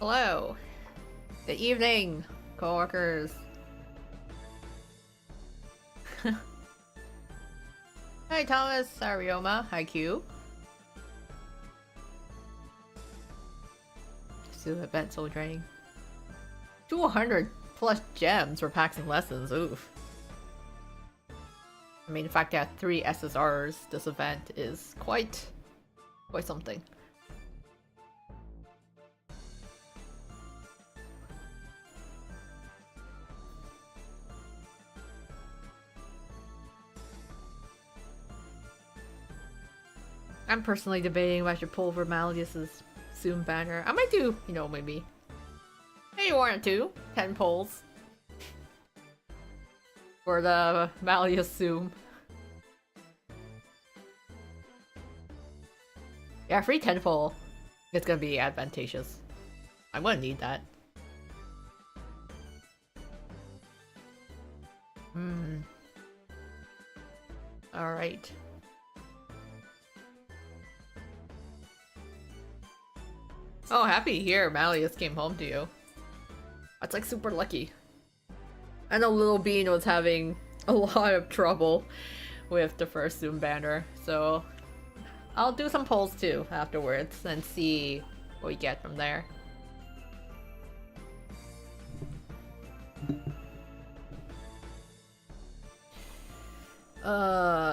Hello. Good evening, coworkers. Hi Thomas, Sarioma, hi Q. Still event so draining. 200 plus gems for packs and lessons, oof. I mean, the fact that 3 SSRs this event is quite something. I'm personally debating if I should pull for Malleus's Zoom banner. I might do, maybe 1 or 2, 10 pulls for the Malleus Zoom. Yeah, free 10 pull. It's gonna be advantageous. I'm gonna need that. Alright. Oh, happy to hear Malleus came home to you. That's like super lucky. I know Little Bean was having a lot of trouble with the first Zoom banner, so I'll do some polls too afterwards and see what we get from there.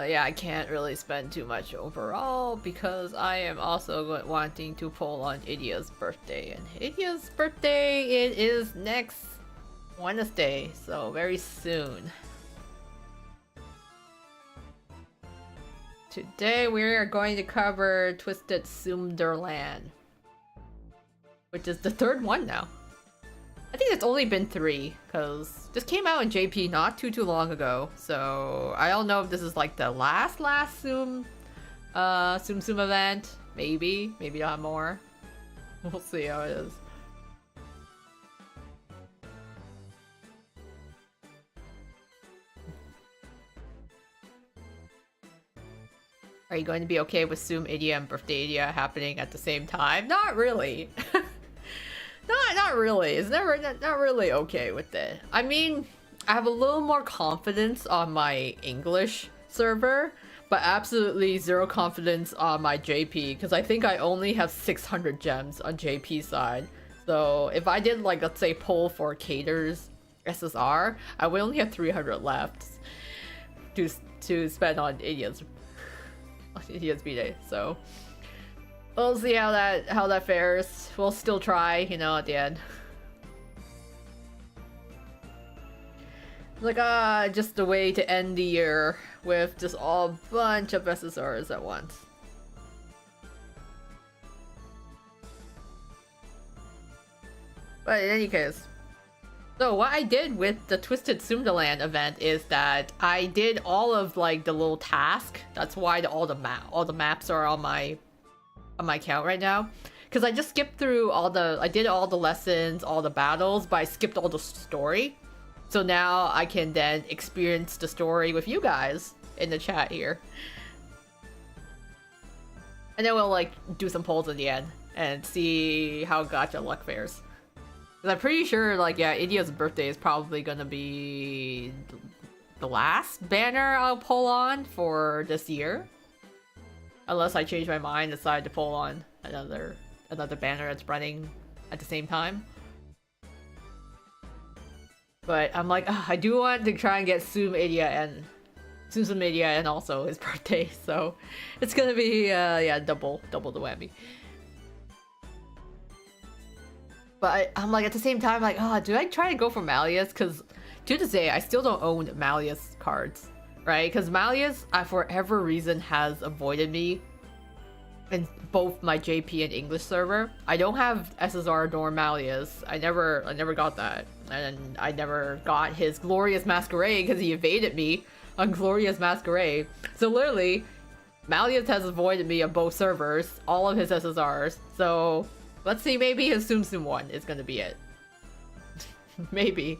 Yeah, I can't really spend too much overall because I am also wanting to pull on Idia's birthday. And Idia's birthday, it is next Wednesday, so very soon. Today we are going to cover Twisted Tsumderland, which is the 3rd one now. I think it's only been 3, because this came out in JP not too long ago, so I don't know if this is like the last Zoom event. Maybe not more. We'll see how it is. Are you going to be okay with Zoom Idia and Birthday Idia happening at the same time? Not really. Not really. It's not really okay with it. I mean, I have a little more confidence on my English server, but absolutely zero confidence on my JP, because I think I only have 600 gems on JP side. So if I did, like, let's say pull for Cater's SSR, I would only have 300 left to spend on Idiot's B-Day. So we'll see how that fares. We'll still try, at the end. Like, just a way to end the year with just a bunch of SSRs at once. But in any case, so what I did with the Twisted Tsumderland event is that I did all of like the little task. That's why all the maps are on my account right now. Because I just skipped through I did all the lessons, all the battles, but I skipped all the story. So now I can then experience the story with you guys in the chat here. And then we'll like do some polls in the end and see how Gacha luck fares. Because I'm pretty sure, like, yeah, Idia's birthday is probably gonna be the last banner I'll pull on for this year. Unless I change my mind and decide to pull on another banner that's running at the same time. But I'm like, I do want to try and get Tsum Idia and also his birthday, so it's gonna be yeah, double the whammy. But I'm like, at the same time, like, do I try to go for Malleus? Because to this day, I still don't own Malleus cards, right? Because Malleus, for whatever reason, has avoided me in both my JP and English server. I don't have SSR nor Malleus. I never got that. And I never got his Glorious Masquerade because he evaded me on Glorious Masquerade. So literally, Malleus has avoided me on both servers, all of his SSRs. So let's see, maybe his Tsum one is gonna be it. Maybe.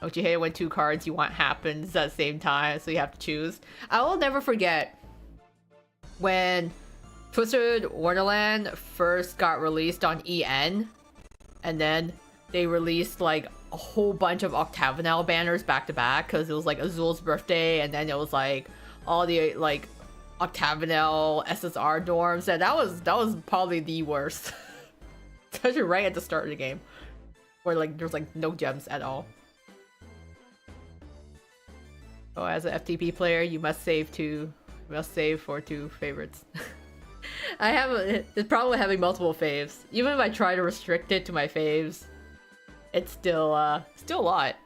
Don't you hate it when 2 cards you want happens at the same time, so you have to choose? I will never forget when Twisted Wonderland first got released on EN, and then they released like a whole bunch of Octagonal banners back to back because it was like Azul's birthday, and then it was like all the like Octagonal SSR dorms, and that was probably the worst. Especially right at the start of the game, where like there's like no gems at all. Oh, as an FTP player, you must save for 2 favorites. I have the problem with having multiple faves. Even if I try to restrict it to my faves, it's still a lot.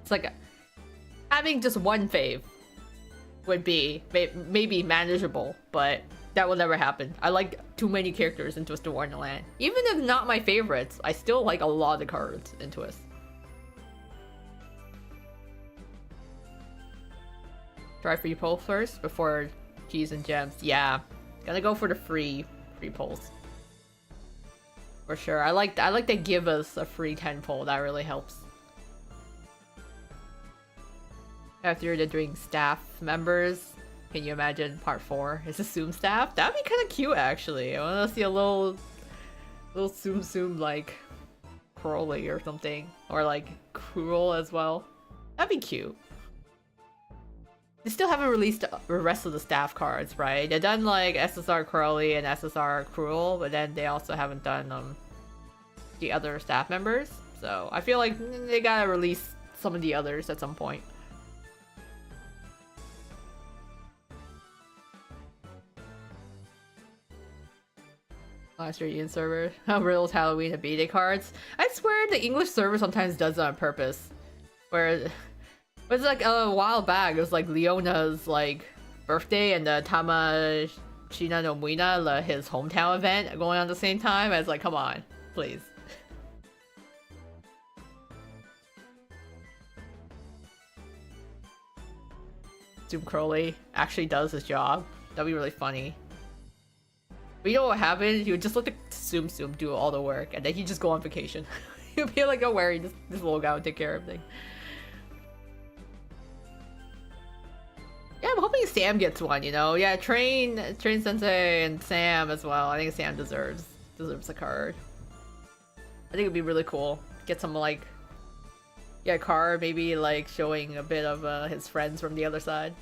It's like having just one fave would be maybe manageable, but that will never happen. I like too many characters in Twisted Wonderland. Even if not my favorites, I still like a lot of cards in Twist. Try free pull first before G's and gems. Yeah, gonna go for the free pulls for sure. I like they give us a free 10 pull. That really helps. After the doing staff members, can you imagine part 4 is a Tsum staff? That'd be kind of cute actually. I want to see a little Tsum like Crowley or something, or like Cruel as well. That'd be cute. They still haven't released the rest of the staff cards, right? They've done like SSR Crowley and SSR Cruel, but then they also haven't done the other staff members. So I feel like they gotta release some of the others at some point. Last year Ian server. Riddles, Halloween, and B-Day cards. I swear the English server sometimes does that on purpose. Where it was like a while back, it was like Leona's like birthday and the Tama Shina no Muina, his hometown event going on at the same time. I was like, come on, please. Zoom Crowley actually does his job. That'd be really funny. But you know what happens? You would just let the Tsum do all the work, and then he'd just go on vacation. He'd be like, don't worry, this little guy would take care of everything. Yeah, I'm hoping Sam gets one, you know? Yeah, Train Sensei and Sam as well. I think Sam deserves a card. I think it'd be really cool. Get some like, yeah, card maybe like showing a bit of his friends from the other side.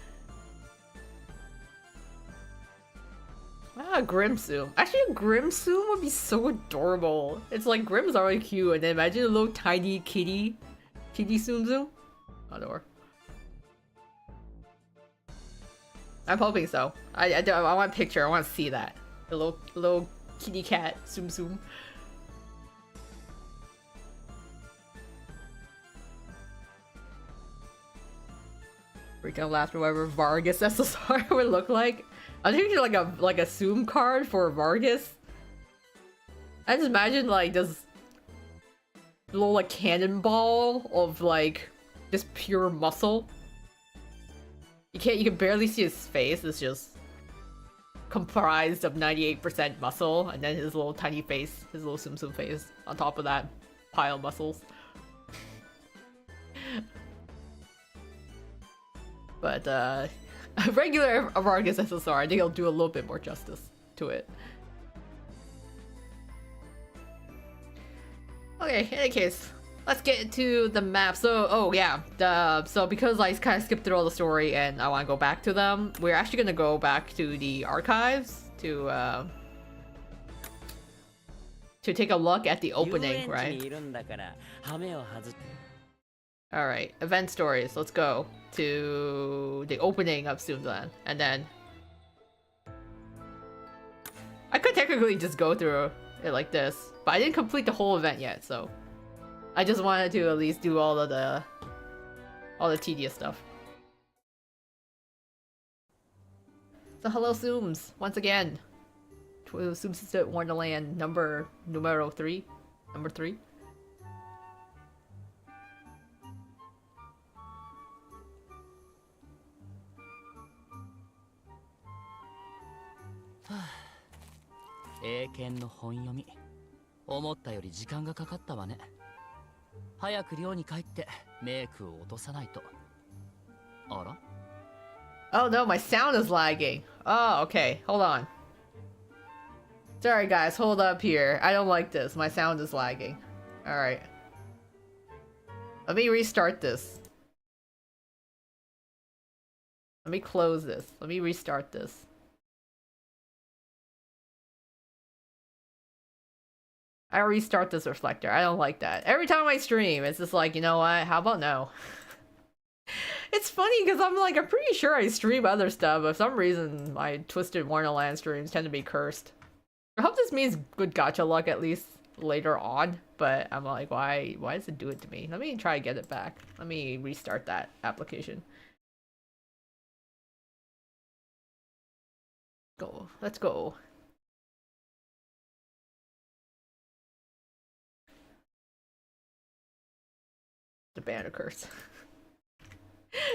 Ah, Grimsum. Actually, a Grimsum would be so adorable. It's like Grim's already cute, and then imagine a little tiny kitty Tsum. Adore. I'm hoping so. I want a picture. I want to see that. The little kitty cat Tsum. Freaking laugh whatever Vargas SSR would look like. I think like a Tsum card for Vargas. I just imagine like this little like cannonball of like just pure muscle. You can barely see his face. It's just comprised of 98% muscle, and then his little tiny face, his little Tsum face on top of that pile of muscles. But a regular Vargas SSR, I think he'll do a little bit more justice to it. Okay, in any case, let's get into the map. So, oh yeah, so because I kind of skipped through all the story and I want to go back to them, we're actually gonna go back to the archives to take a look at the opening, right? Alright, event stories. Let's go to the opening of Tsumderland. And then I could technically just go through it like this, but I didn't complete the whole event yet, so I just wanted to at least do all the tedious stuff. So hello Tsums, once again. Tsums Wonderland number 3. Number 3. Oh no, my sound is lagging. Oh, okay. Hold on. Sorry guys, hold up here. I don't like this. My sound is lagging. Alright. Let me restart this. Let me close this. Let me restart this. I restart this reflector. I don't like that. Every time I stream, it's just like, you know what? How about no? It's funny because I'm pretty sure I stream other stuff, but for some reason my Twisted Wonderland streams tend to be cursed. I hope this means good gacha luck at least later on, but I'm like, why does it do it to me? Let me try to get it back. Let me restart that application. Go. Let's go. The banner curse.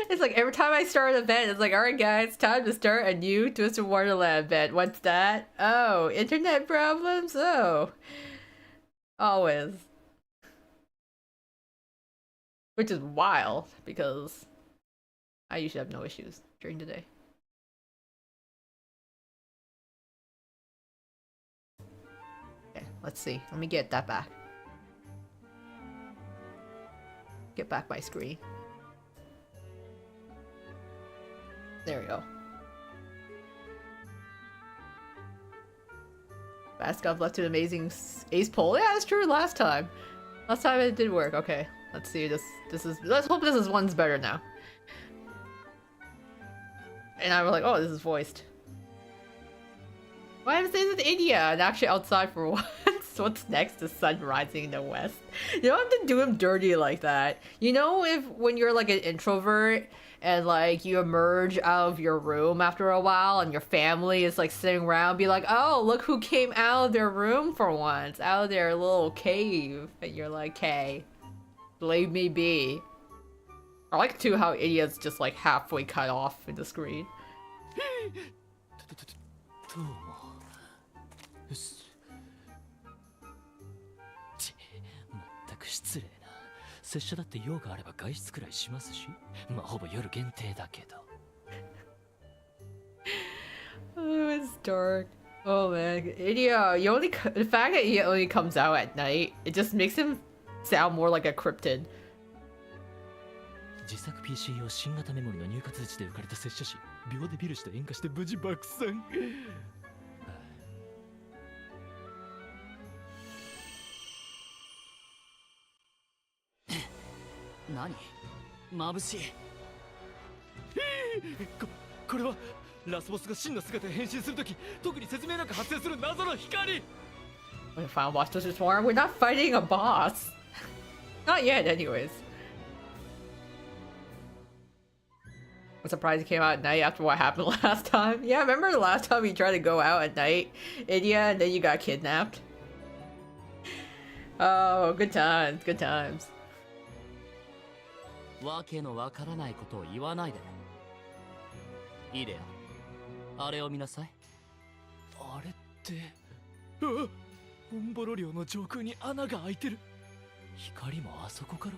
It's like every time I start an event, it's like, alright guys, time to start a new Twisted Wonderland event. What's that? Oh, internet problems? Oh. Always. Which is wild, because I usually have no issues during the day. Okay, let's see. Let me get that back. Get back my screen. There we go. Baskov left an amazing ace poll. Yeah, that's true. Last time it did work. Okay, let's see. Let's hope this one's better now. And I was like, oh, this is voiced. Why am I saying this India? And actually outside for once. What's next? The sun rising in the west. You don't have to do him dirty like that. You know, when you're like an introvert and like you emerge out of your room after a while and your family is like sitting around, be like, oh, look who came out of their room for once, out of their little cave, and you're like, hey, leave me be. I like too how India's just like halfway cut off in the screen. 失礼な。拙者だって用があれば外出くらいしますし、まあほぼ夜限定だけど。Oh, it's dark. Oh man, India, the fact that he only comes out at night, it just makes him sound more like a cryptid. 自作 PC 用新型メモリの入荷通知で浮かれた拙者し、秒でビルして引火して無事爆散。何？眩しい。これはラスボスが真の姿へ変身するとき、特に説明なく発生する謎の光。When the final boss does his form, we're not fighting a boss. Not yet, anyways. I'm surprised he came out at night after what happened last time. Yeah, remember the last time you tried to go out at night, India, and then you got kidnapped? Oh, good times, good times. わけのわからないことを言わないで。いいでよ。あれを見なさい。あれって、オンボロ領の上空に穴が開いてる。光もあそこから。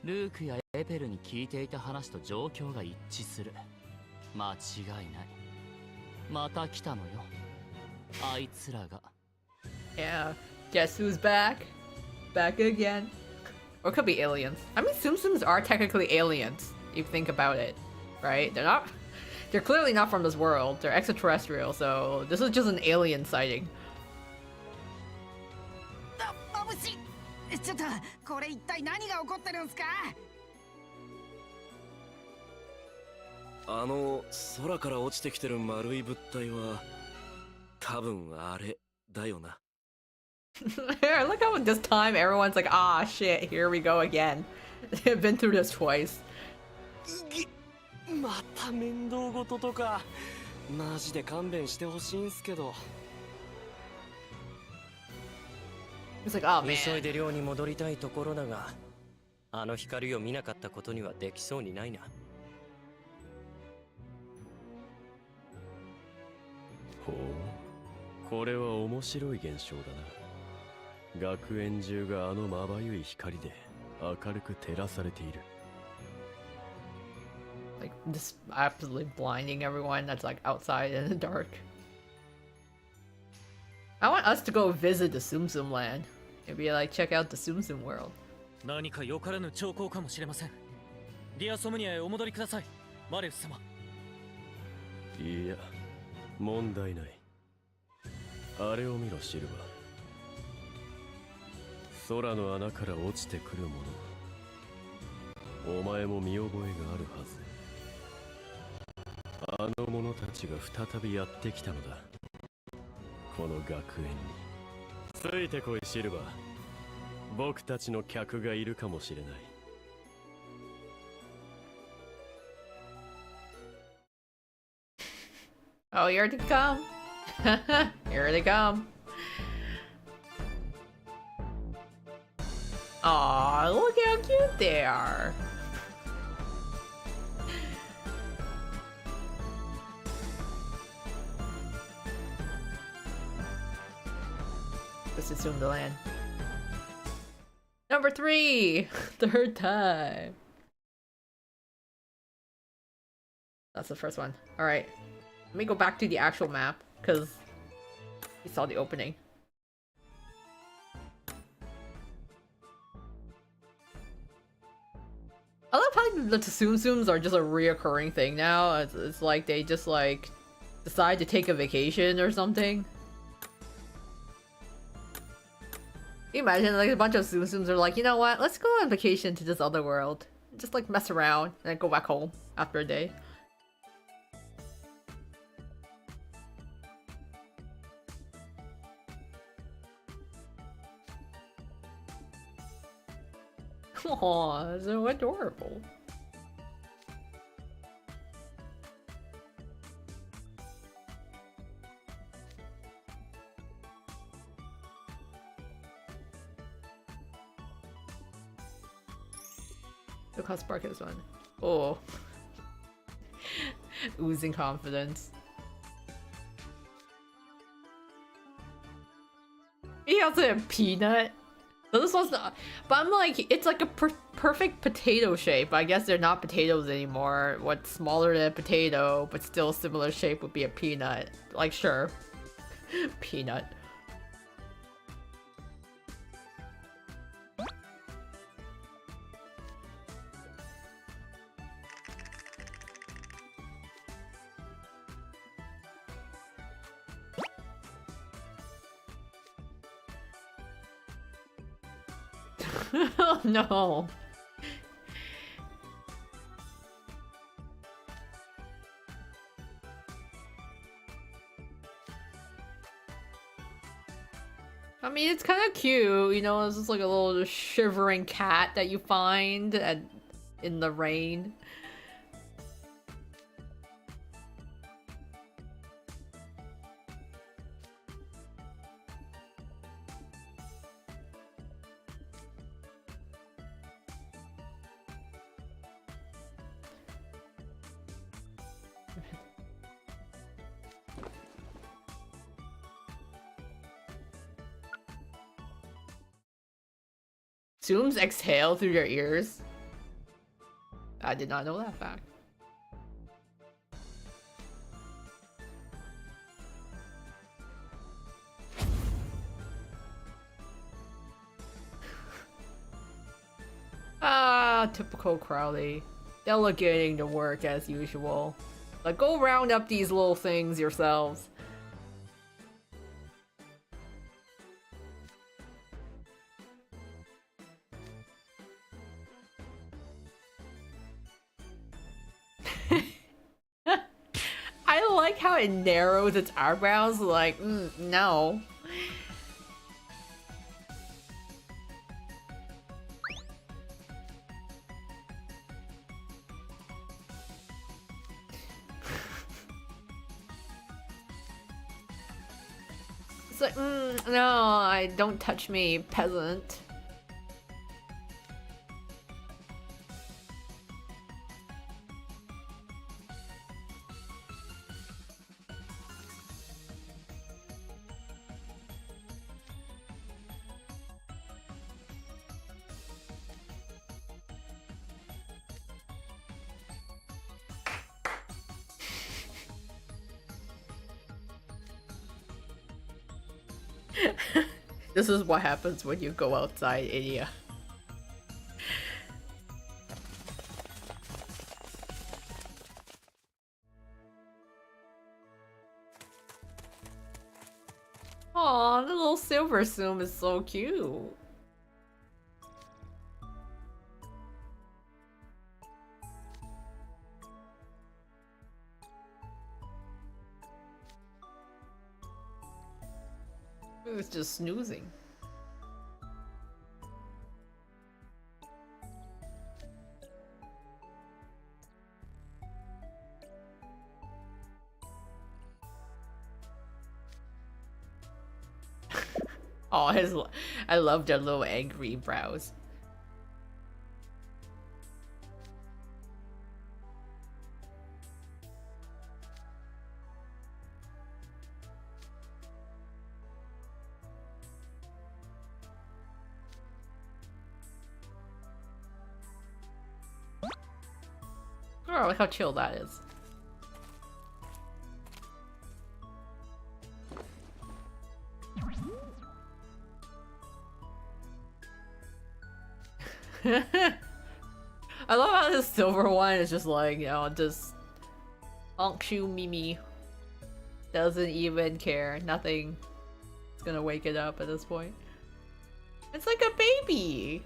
ルークやエペルに聞いていた話と状況が一致する。間違いない。また来たのよ。あいつらが。Yeah, guess who's back? Back again. Or it could be aliens. I mean, TsumTsums are technically aliens, if you think about it, right? They're clearly not from this world. They're extraterrestrial, so this is just an alien sighting. Look how this time everyone's like, ah, shit, here we go again. They've been through this twice. また面倒事とかマジで勘弁してほしいんすけど。 It's like, oh man. 急いで寮に戻りたいところだが、あの光を見なかったことにはできそうにないな。ほう、これは面白い現象だな。学園中があのまばゆい光で明るく照らされている。Like, just absolutely blinding everyone that's like outside in the dark. I want us to go visit the Tsumderland. Maybe like check out the Tsumtsum world. 何かよからぬ兆候かもしれません。ディアソムニアへお戻りください、マレウス様。いや、問題ない。あれを見ろ、シルバー。空の穴から落ちてくるもの。お前も見覚えがあるはず。あの者たちが再びやってきたのだ。この学園に。ついてこい、シルバー。僕たちの客がいるかもしれない。Oh, here they come. Here they come. Aw, look how cute they are. This is Tsumderland. Number 3! Third time. That's the first one. Alright. Let me go back to the actual map, because we saw the opening. I love how the TsumTsums are just a reoccurring thing now. It's like they just like decide to take a vacation or something. Can you imagine like a bunch of TsumTsums are like, you know what, let's go on vacation to this other world. Just like mess around and then go back home after a day. Aw, so adorable. Look how sparkly this one. Oh. Oozing confidence. He also had peanut. So this one's not, but I'm like, it's like a perfect potato shape. I guess they're not potatoes anymore. What's smaller than a potato, but still similar shape would be a peanut. Like, sure. Peanut. Oh no. I mean, it's kind of cute, you know, it's just like a little shivering cat that you find in the rain. Tsums exhale through their ears. I did not know that fact. Ah, typical Crowley. Delegating the work as usual. Like, go round up these little things yourselves. I like how it narrows its eyebrows, like, no. It's like, no, don't touch me, peasant. This is what happens when you go outside, India. Aw, the little silver Tsum is so cute. It was just snoozing. Oh, I love their little angry brows. Oh, look how chill that is. I love how this silver one is just like, you know, just Onkshu Mimi. Doesn't even care. Nothing is gonna wake it up at this point. It's like a baby!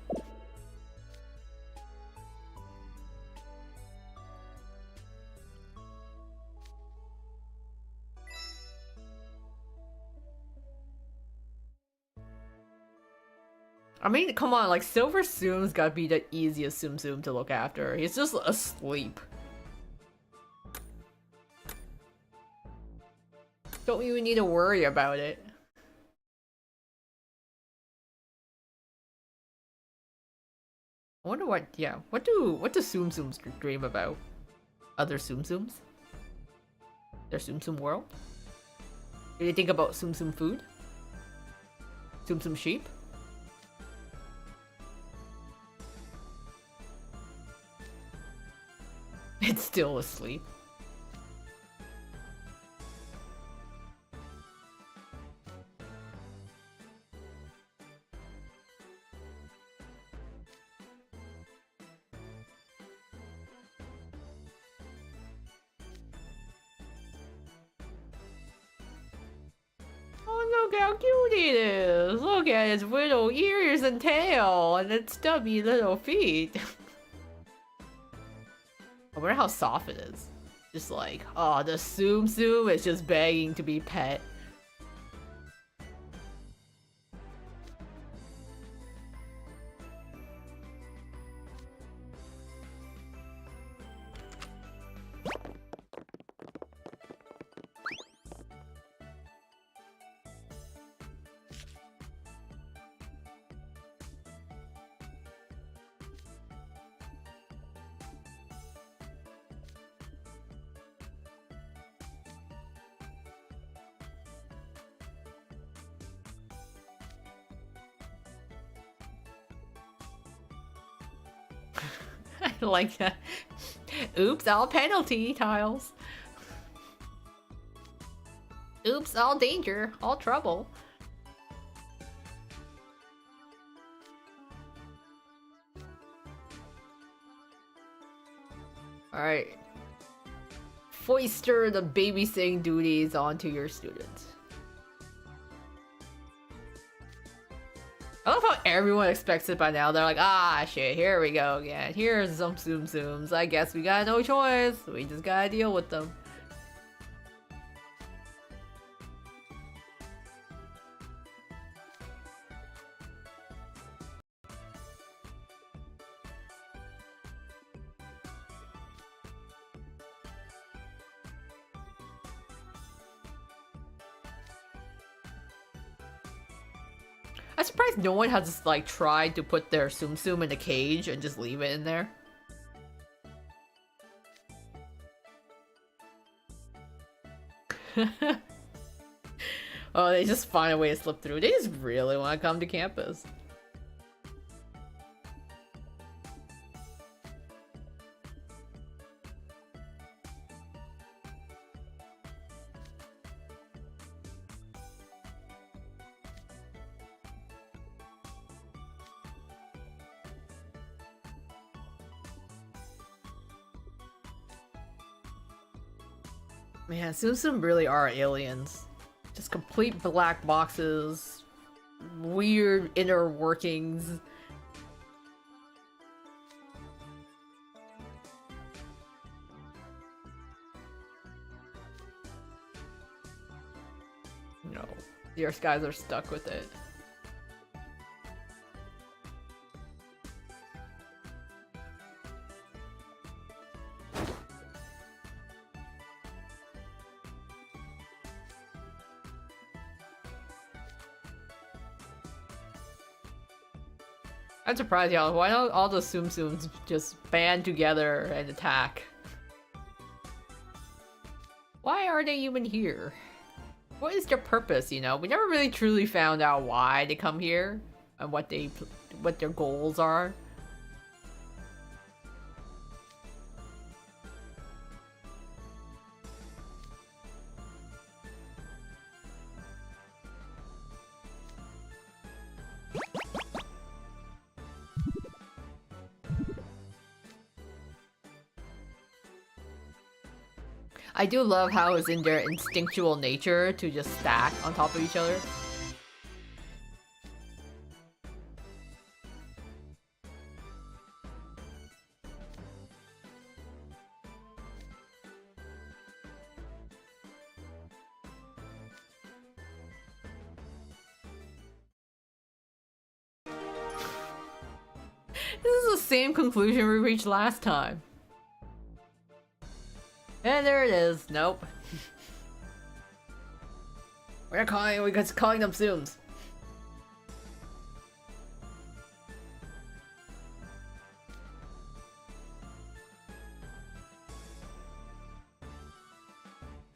I mean, come on, like, Silver Tsum's gotta be the easiest Tsum to look after. He's just asleep. Don't even need to worry about it. I wonder what, yeah, what do Tsums dream about? Other Tsums? Their Tsum world? Do they think about Tsum food? Tsum sheep? It's still asleep. Oh, look how cute it is! Look at its little ears and tail, and its stubby little feet. I wonder how soft it is. Just like, oh, the Tsum is just begging to be pet. I like that. Oops, all penalty tiles. Oops, all danger, all trouble. Alright. Foister the babysitting duties onto your students. I love how everyone expects it by now. They're like, ah, shit, here we go again. Here's some Tsums. I guess we got no choice. We just gotta deal with them. I'm surprised no one has just, like, tried to put their Tsum in a cage and just leave it in there. Oh, they just find a way to slip through. They just really want to come to campus. Man, Tsum really are aliens. Just complete black boxes, weird inner workings. No, the Earth guys are stuck with it. I'm surprised, y'all. Why don't all the TsumTsums just band together and attack? Why are they even here? What is their purpose, you know? We never really truly found out why they come here and what their goals are. I do love how it's in their instinctual nature to just stack on top of each other. This is the same conclusion we reached last time. And there it is. Nope. We're calling them Tsums.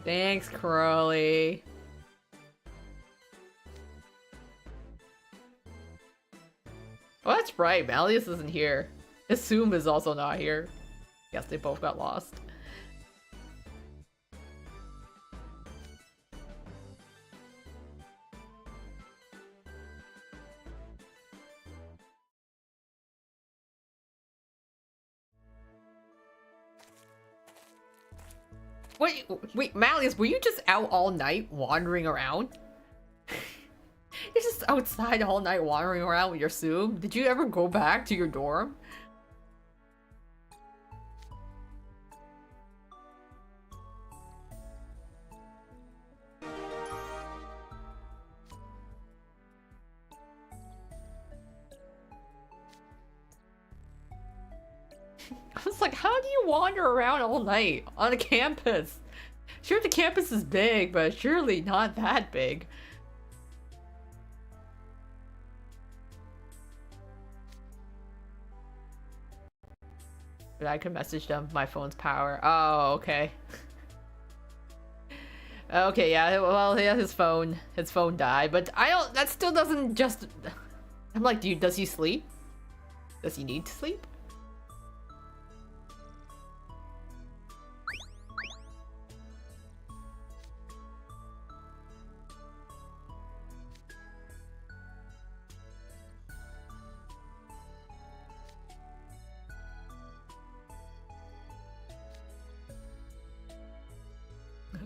Thanks, Crowley. Oh, that's right. Malleus isn't here. Tsum is also not here. Guess they both got lost. Wait, Malleus, were you just out all night wandering around? You're just outside all night wandering around with your Tsum? Did you ever go back to your dorm? I was like, how do you wander around all night on a campus? Sure, the campus is big, but surely not that big. But I could message them. My phone's power. Oh, okay. Okay, yeah. Well, yeah, his phone died, but I don't. That still doesn't just. I'm like, does he sleep? Does he need to sleep?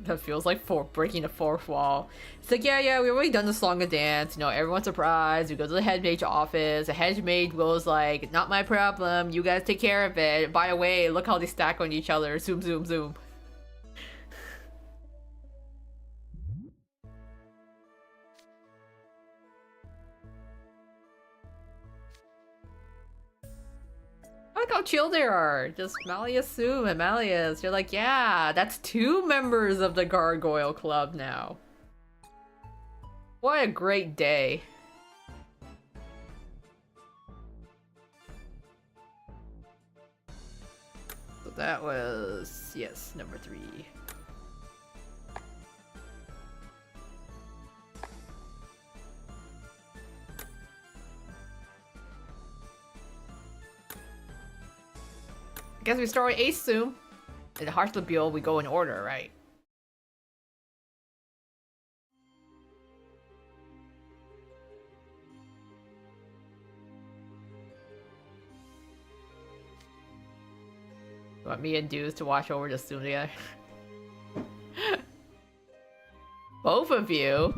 That feels like breaking the fourth wall. It's like, yeah, we've already done the song and dance. You know, everyone's surprised. We go to the head mage's office. The head mage goes like, not my problem. You guys take care of it. By the way, look how they stack on each other. Zoom, zoom, zoom. Look how chill they are. Just Malleus, Tsum, and Malleus. You're like, yeah, that's 2 members of the Gargoyle Club now. What a great day. So that was, yes, number 3. I guess we start with Ace Tsum. In the Hearthlabule, we go in order, right? You want me and Dudes to watch over the Tsum together? Both of you?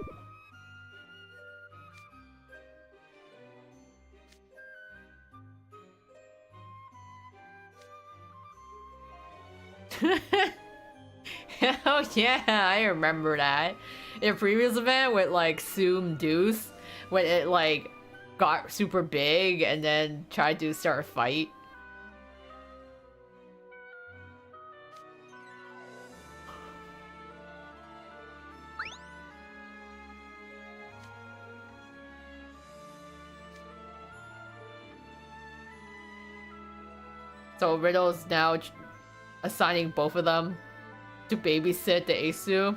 Oh yeah, I remember that. In a previous event with like Tsum Deuce, when it like got super big and then tried to start a fight. So Riddle's now assigning both of them to babysit the Asu.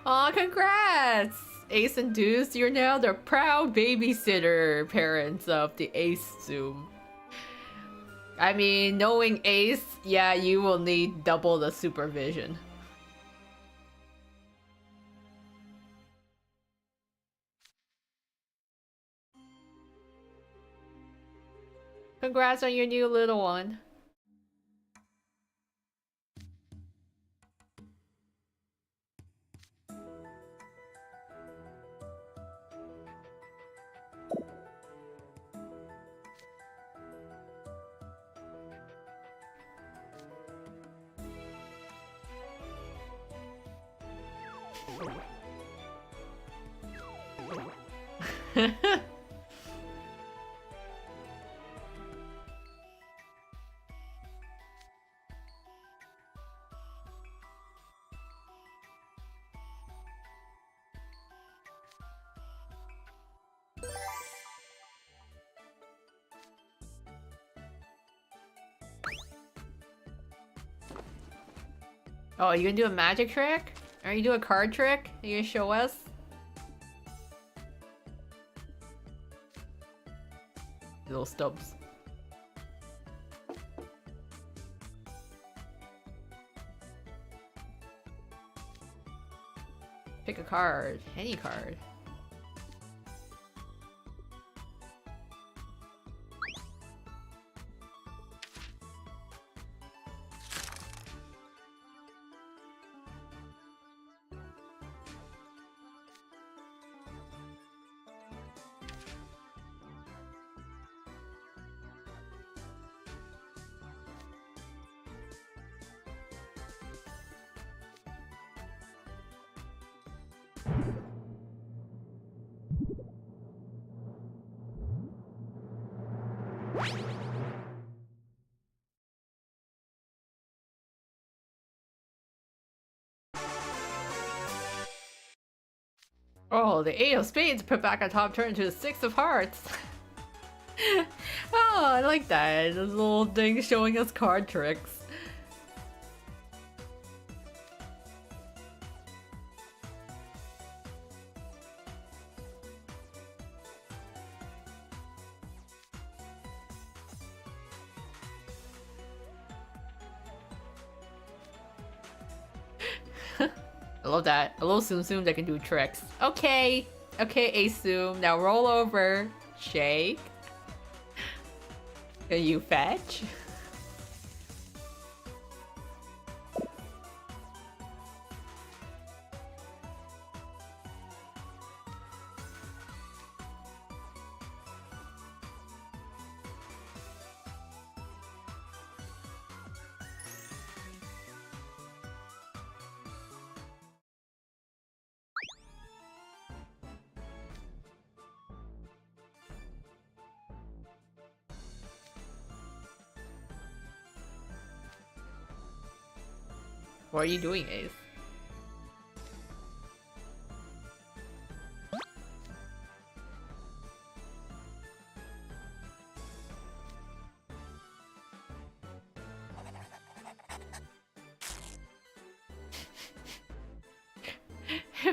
Aw, congrats! Ace and Deuce, you're now the proud babysitter parents of the Asu. I mean, knowing Ace, yeah, you will need double the supervision. Congrats on your new little one. Oh, you gonna do a magic trick? Are you doing a card trick? Are you gonna show us? Little stubs. Pick a card. Any card. Oh, the 8 of spades put back on top turn into the 6 of hearts. Oh, I like that. This little thing showing us card tricks. I love that. A little Tsum that can do tricks. Okay. Okay, Asum. Now roll over. Shake. Can you fetch? What are you doing, Ace?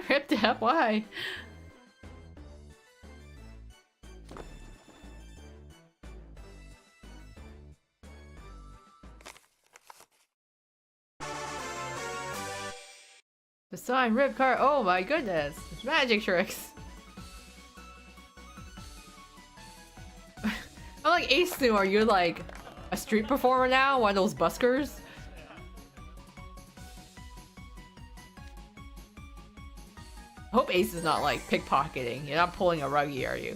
Ripped up, why? The sign rip card. Oh my goodness. It's magic tricks. I'm like, Ace, are you like a street performer now? One of those buskers? Ace is not like pickpocketing. You're not pulling a ruggie, are you?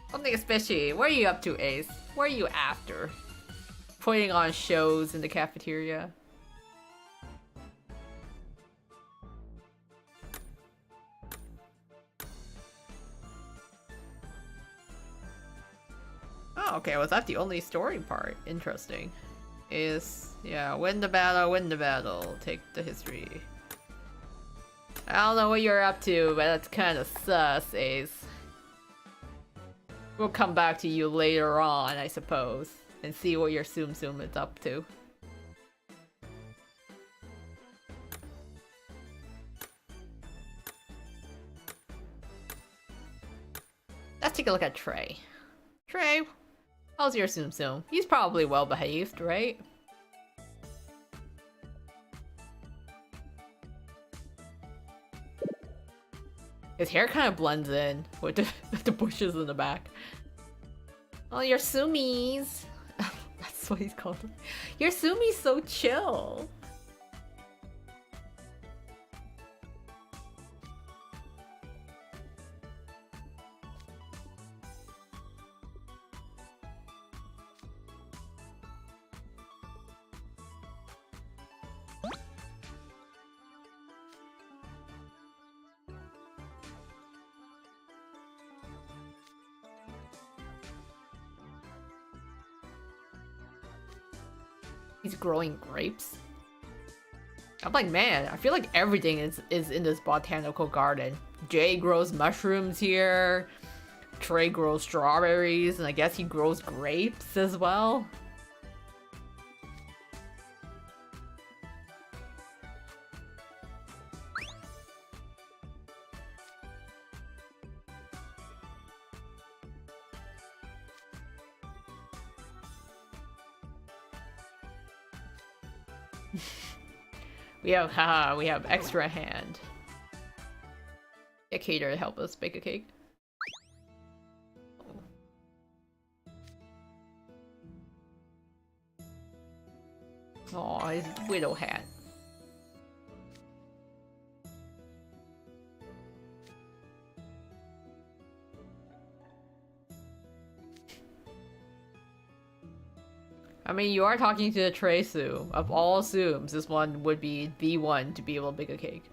Something especially. What are you up to, Ace? What are you after? Putting on shows in the cafeteria? Oh, okay, was that the only story part? Interesting. Yeah, win the battle, take the history. I don't know what you're up to, but that's kind of sus, Ace. We'll come back to you later on, I suppose, and see what your Tsum is up to. Let's take a look at Trey. Trey, how's your Tsum? He's probably well behaved, right? His hair kind of blends in with the bushes in the back. Oh, your Sumis. That's what he's called. Your Sumi's so chill. He's growing grapes. I'm like, man, I feel like everything is in this botanical garden. Jay grows mushrooms here. Trey grows strawberries, and I guess he grows grapes as well. We have extra hand. A caterer to help us bake a cake. Oh, his widow hat. I mean, you are talking to the Trey Tsum. Of all Tsums, this one would be the one to be able to bake a cake.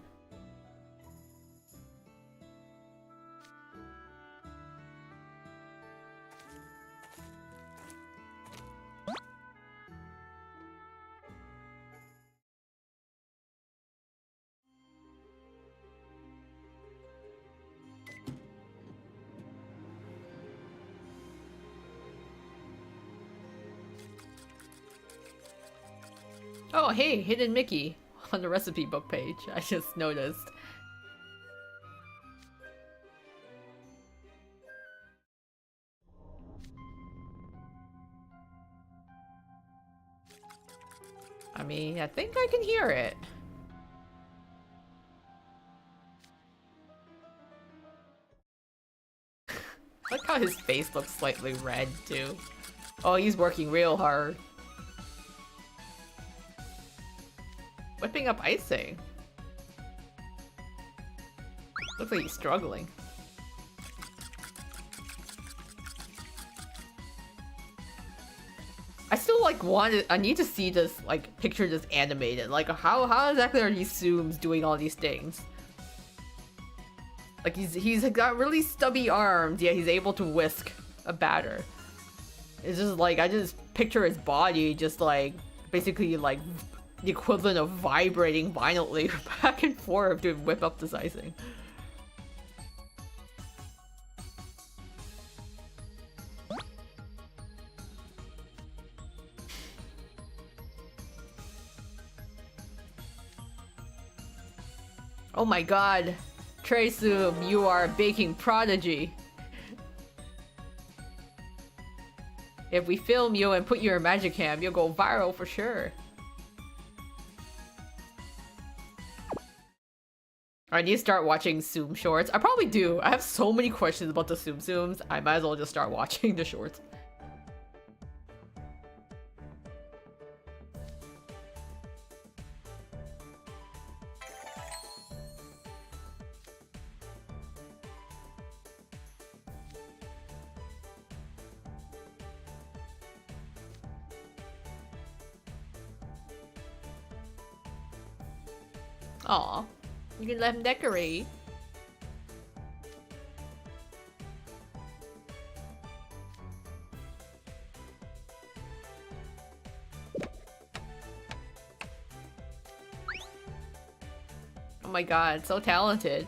Oh, hey, Hidden Mickey on the recipe book page. I just noticed. I mean, I think I can hear it. Look how his face looks slightly red, too. Oh, he's working real hard. Whipping up icing. Looks like he's struggling. I still I need to see this picture just animated. Like how exactly are these Tsums doing all these things? Like he's got really stubby arms, yet he's able to whisk a batter. It's just like I just picture his body just basically the equivalent of vibrating violently back and forth to whip up this icing. Oh my god, Trey Tsum, you are a baking prodigy. If we film you and put you in Magic Cam, you'll go viral for sure. I need to start watching Tsum shorts. I probably do. I have so many questions about the Tsums. I might as well just start watching the shorts. Aw. You can let him decorate. Oh my god, so talented.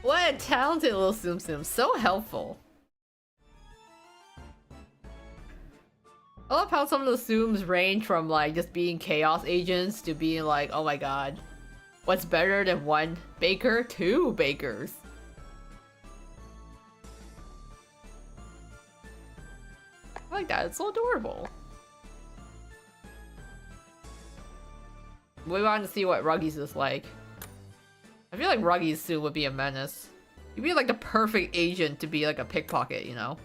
What a talented little TsumTsums. So helpful. I love how some of the Tsums range from like just being chaos agents to being like, oh my god, what's better than one baker? Two bakers. I like that, it's so adorable. We want to see what Ruggies is like. I feel like Ruggies soon would be a menace. He'd be like the perfect agent to be like a pickpocket, you know?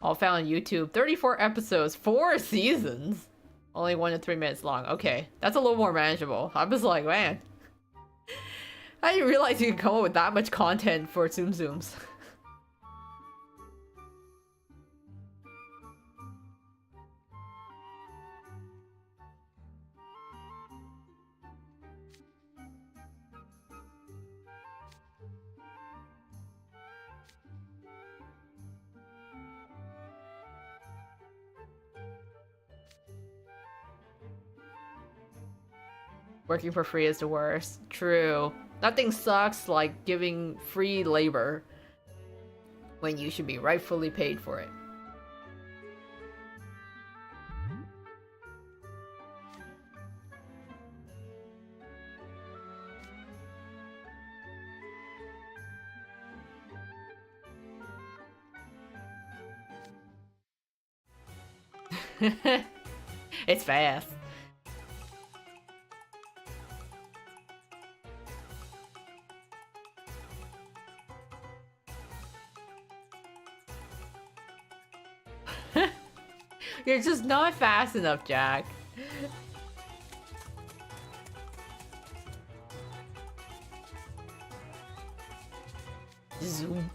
All found on YouTube. 34 episodes, 4 seasons. Only 1 to 3 minutes long. Okay, that's a little more manageable. I was like, man. I didn't realize you could come up with that much content for TsumTsums. Working for free is the worst. True. Nothing sucks like giving free labor when you should be rightfully paid for it. It's fast. You're just not fast enough, Jack. Zoom.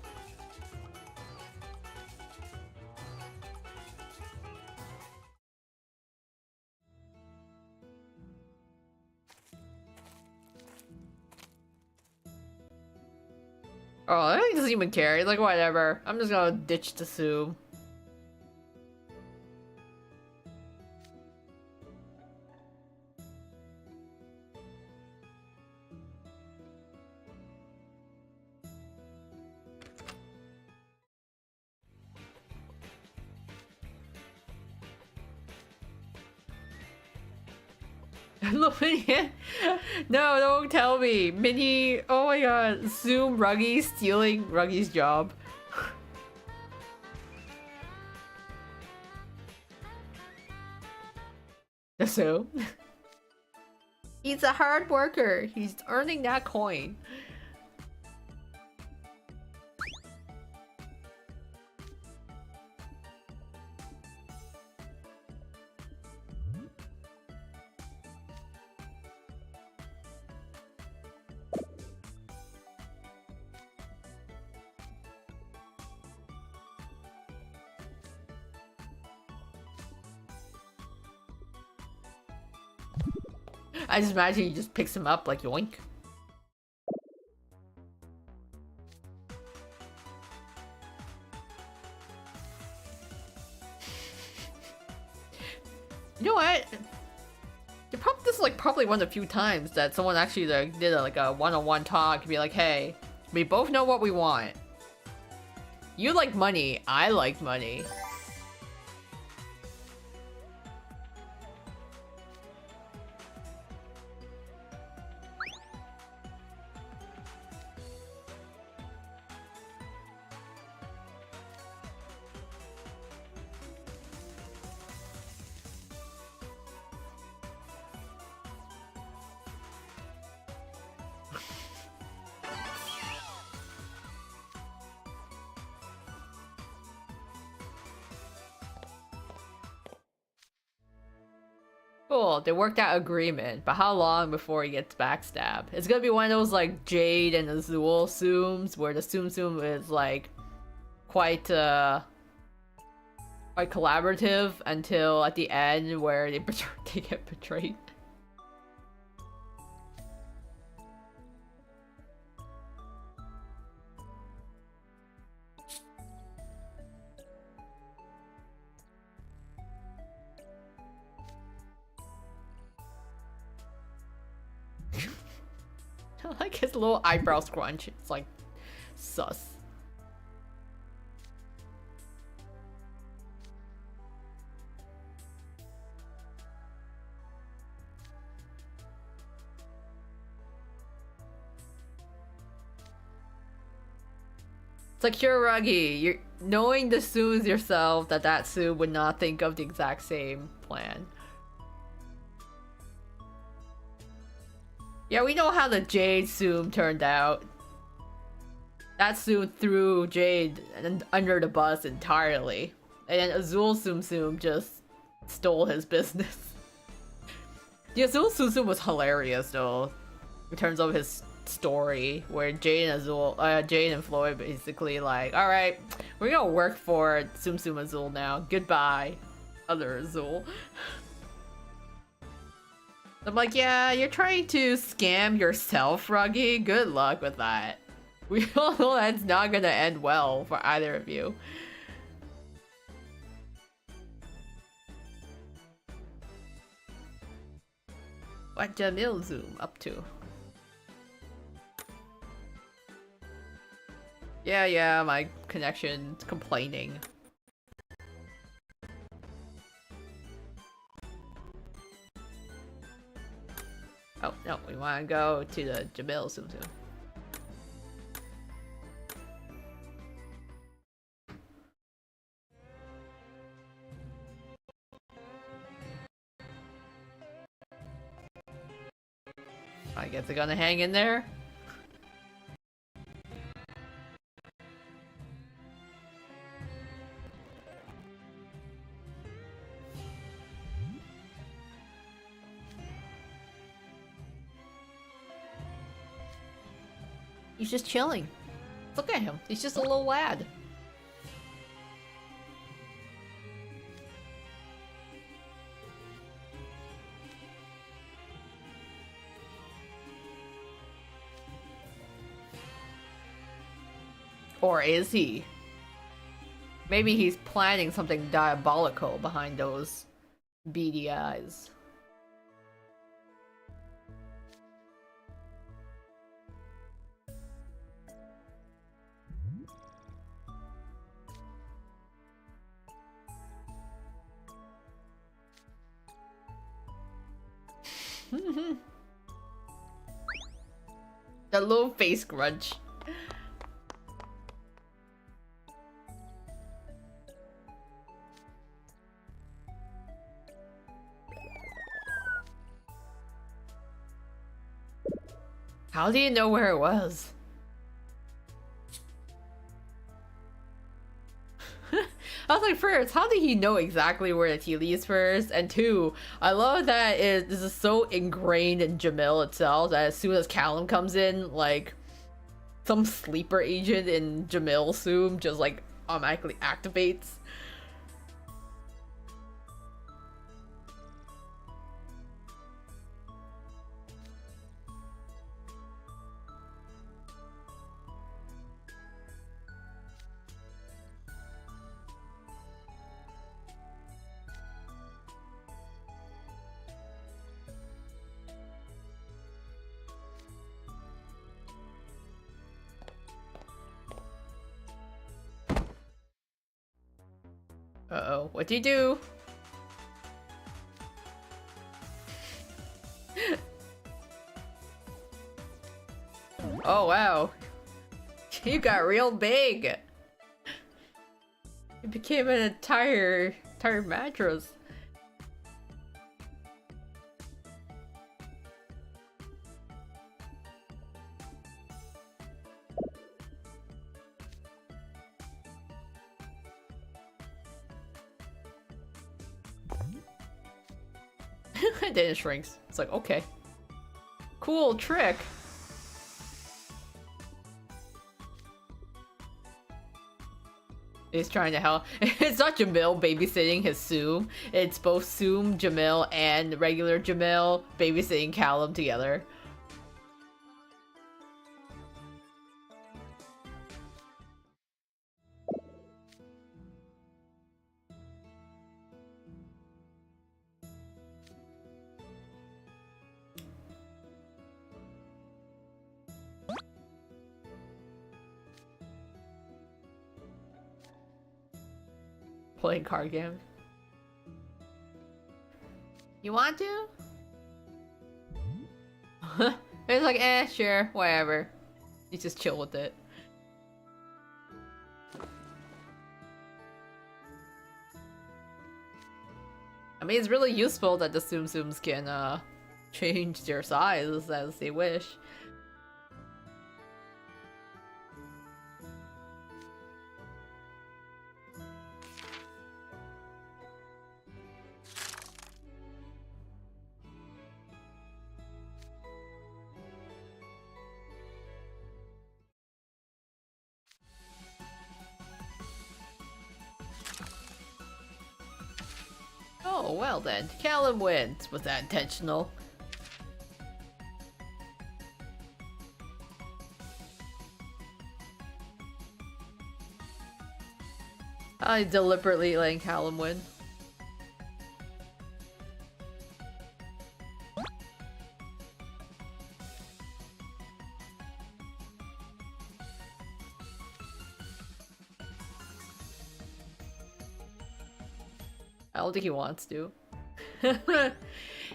Oh, he doesn't even care. He's like, whatever. I'm just gonna ditch the Sue. Look, no, don't tell me. Minnie, oh my god, Zoom Ruggy stealing Ruggy's job. So, he's a hard worker. He's earning that coin. I just imagine he just picks him up like yoink. You know what? This is like probably one of the few times that someone actually like, did like a one-on-one talk and be like, hey, we both know what we want. You like money, I like money. Cool, they worked out agreement, but how long before he gets backstabbed? It's gonna be one of those like Jade and Azul Tsums, where the Tsum is like quite quite collaborative until at the end where they they get betrayed. I like his little eyebrow scrunch. It's like sus. It's like Hiragi, you're knowing the Tsums yourself that Tsum would not think of the exact same plan. Yeah, we know how the Jade Tsum turned out. That Tsum threw Jade under the bus entirely. And then Azul Tsum Tsum just stole his business. The Azul Tsum Tsum was hilarious though, in terms of his story, where Jade and Floyd basically like, alright, we're gonna work for Tsum Tsum Azul now. Goodbye, other Azul. I'm like, yeah, you're trying to scam yourself, Ruggy. Good luck with that. We all know that's not gonna end well for either of you. What Jamil Zoom up to? Yeah, my connection's complaining. Oh, no, we want to go to the Jamil Tsum Tsum. I guess they're gonna hang in there. He's just chilling. Look at him. He's just a little lad. Or is he? Maybe he's planning something diabolical behind those beady eyes. That little face grunge. How do you know where it was? I was like, first, how did he know exactly where the tea leaves first? And two, I love that this is so ingrained in Jamil itself that as soon as Callum comes in, like, some sleeper agent in Jamil Tsum just like automatically activates. Uh-oh, what'd you do? Oh wow. You got real big. You became an entire mattress. Then it shrinks. It's like, okay. Cool trick. He's trying to help. It's not Jamil babysitting his Tsum. It's both Tsum, Jamil, and regular Jamil babysitting Callum together. Playing card games. You want to? It's like, sure, whatever. You just chill with it. I mean, it's really useful that the TsumTsums can, change their size as they wish. Oh, well then. Callum wins. Was that intentional? I deliberately letting Callum win. I don't think he wants to.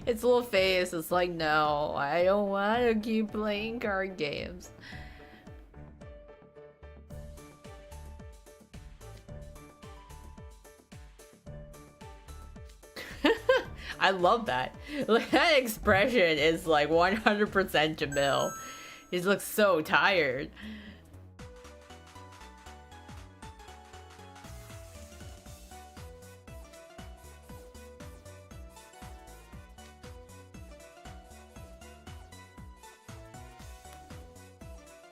Its little face is like, no, I don't want to keep playing card games. I love that. Like, that expression is like 100% Jamil. He looks so tired.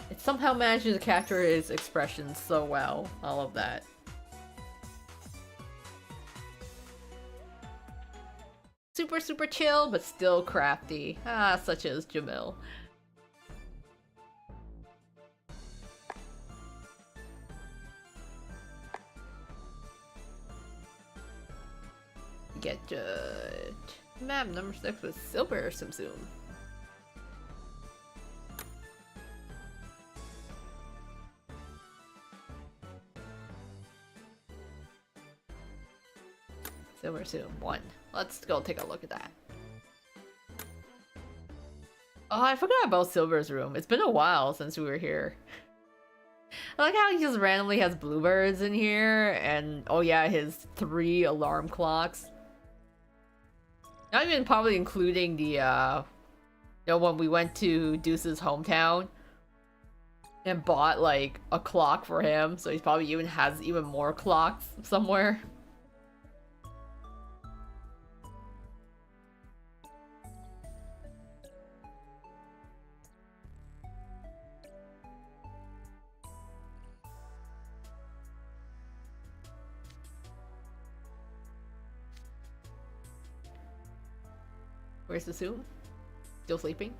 It somehow manages to capture his expressions so well. I love that. Super chill, but still crafty. Ah, such as Jamil. Get judged. Map number 6 with Silver Tsumtsum. Silver Tsum 1. Let's go take a look at that. Oh, I forgot about Silver's room. It's been a while since we were here. I like how he just randomly has bluebirds in here, and oh yeah, his 3 alarm clocks. Not even probably including the, you know, when we went to Deuce's hometown and bought like a clock for him, so he probably even has even more clocks somewhere. Where's the Tsum? Still sleeping?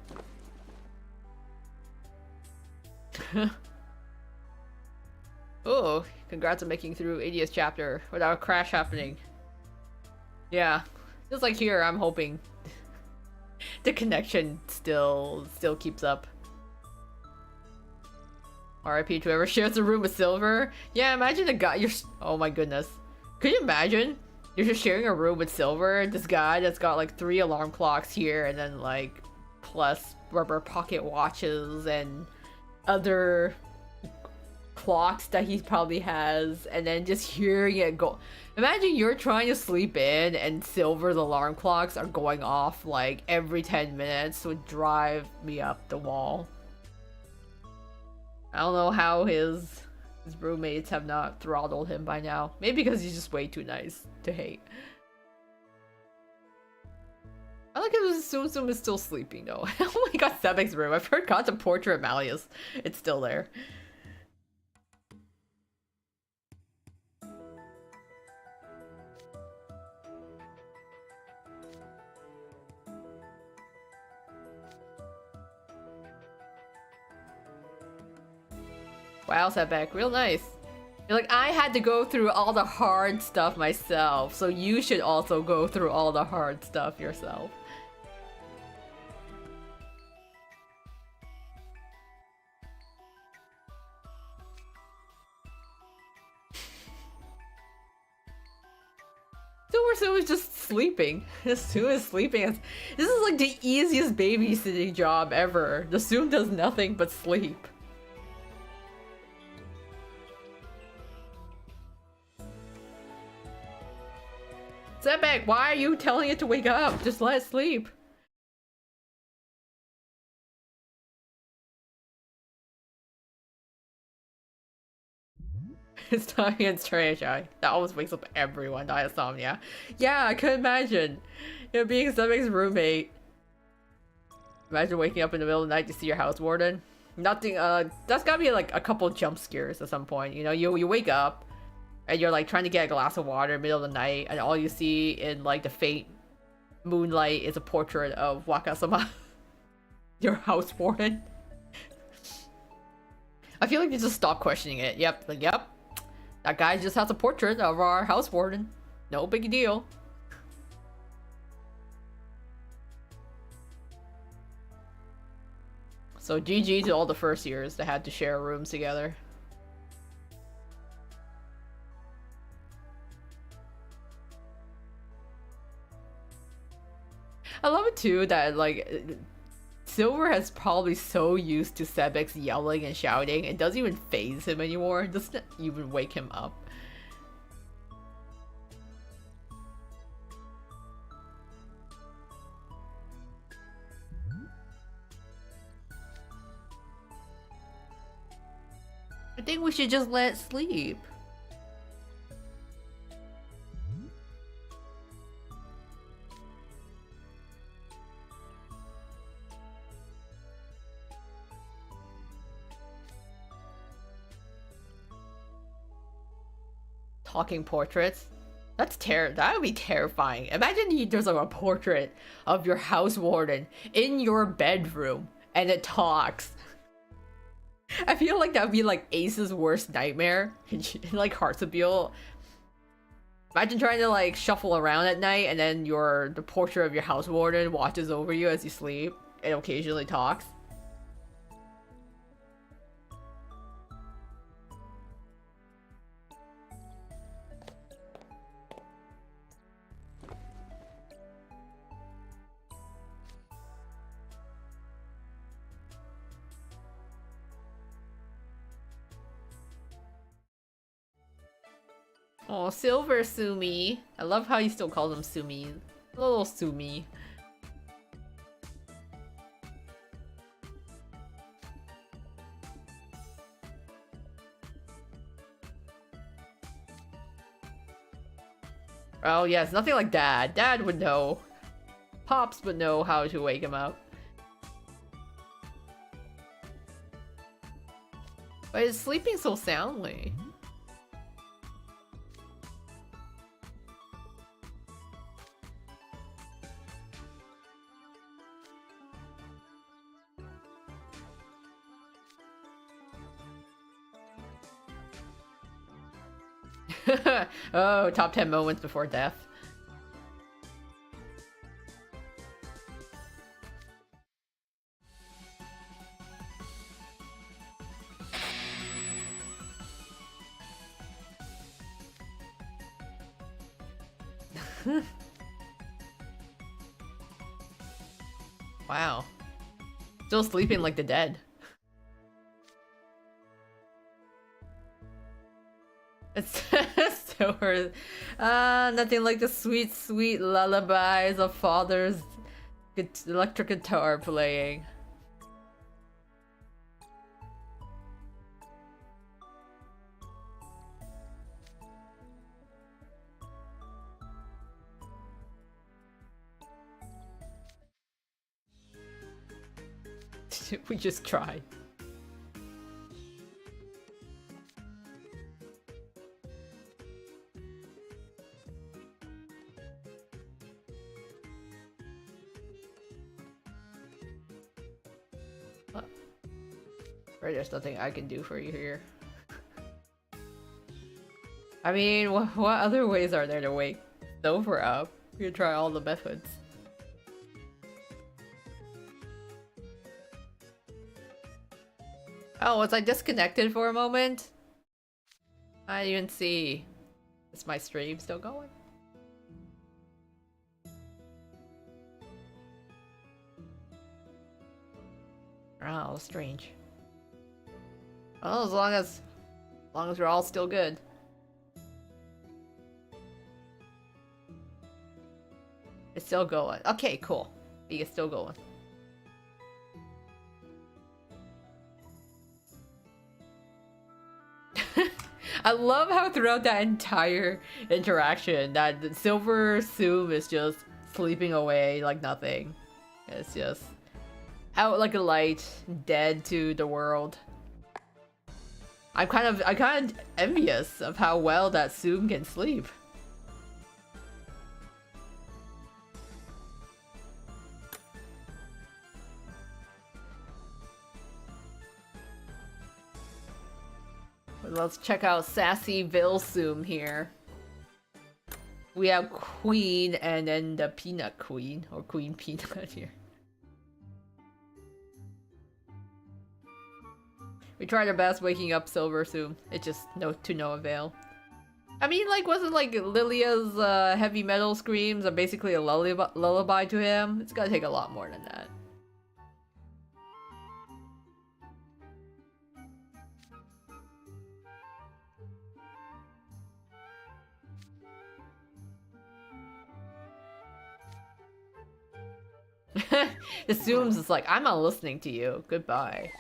Oh, congrats on making through 80th chapter without a crash happening. Yeah, just like here, I'm hoping the connection still keeps up. RIP to whoever shares a room with Silver. Yeah, imagine the guy oh my goodness. Could you imagine? You're just sharing a room with Silver, this guy that's got like 3 alarm clocks here, and then like plus rubber pocket watches and other clocks that he probably has, and then just hearing it go. Imagine you're trying to sleep in and Silver's alarm clocks are going off like every 10 minutes, would drive me up the wall. I don't know how his roommates have not throttled him by now. Maybe because he's just way too nice to hate. I like how Tsum is still sleeping though. Oh my god, Sebek's room. I forgot to portrait Malleus. It's still there. Wow, Setback, real nice. You're like, I had to go through all the hard stuff myself, so you should also go through all the hard stuff yourself. Sue is just sleeping. Sue is sleeping. This is like the easiest babysitting job ever. The Sue does nothing but sleep. Setback, why are you telling it to wake up? Just let it sleep. It's time against trash. That always wakes up everyone. Insomnia. Yeah, I could imagine. You know, being Setback's roommate. Imagine waking up in the middle of the night to see your house warden. Nothing. That's gotta be like a couple jump scares at some point. You know, you wake up and you're like trying to get a glass of water in the middle of the night, and all you see in like the faint moonlight is a portrait of Wakasama, your house warden. I feel like you just stop questioning it. Yep, like, yep. That guy just has a portrait of our house warden. No big deal. So GG to all the first years that had to share rooms together. I love it too that like Silver has probably so used to Sebek's yelling and shouting, it doesn't even faze him anymore. It doesn't even wake him up. I think we should just let it sleep. Talking portraits? That would be terrifying. Imagine there's like a portrait of your house warden in your bedroom and it talks. I feel like that would be like Ace's worst nightmare. Like Heartsabile. Imagine trying to like shuffle around at night and then the portrait of your house warden watches over you as you sleep and occasionally talks. Oh, Silver Sumi. I love how he still calls him Sumi. Little Sumi. Oh yes, nothing like Dad. Dad would know. Pops would know how to wake him up. But he's sleeping so soundly. Oh, top 10 moments before death. Wow. Still sleeping like the dead. It's so hard. Nothing like the sweet, sweet lullabies of father's electric guitar playing. We just tried. Right, there's nothing I can do for you here. I mean, what other ways are there to wake Silver up? We could try all the methods. Oh, was I disconnected for a moment? I didn't even see. Is my stream still going? Oh, strange. Well, as long as we're all still good. It's still going. Okay, cool. It's still going. I love how throughout that entire interaction that the Silver Tsum is just sleeping away like nothing. It's just out like a light, dead to the world. I'm kind of envious of how well that Tsum can sleep. Let's check out Sassy Vilsum here. We have Queen and then the Peanut Queen, or Queen Peanut here. We tried our best waking up Silver Tsum. It just to no avail. I mean, like, wasn't like Lilia's heavy metal screams are basically a lullaby to him? It's gotta take a lot more than that. The Tsums is like, I'm not listening to you. Goodbye.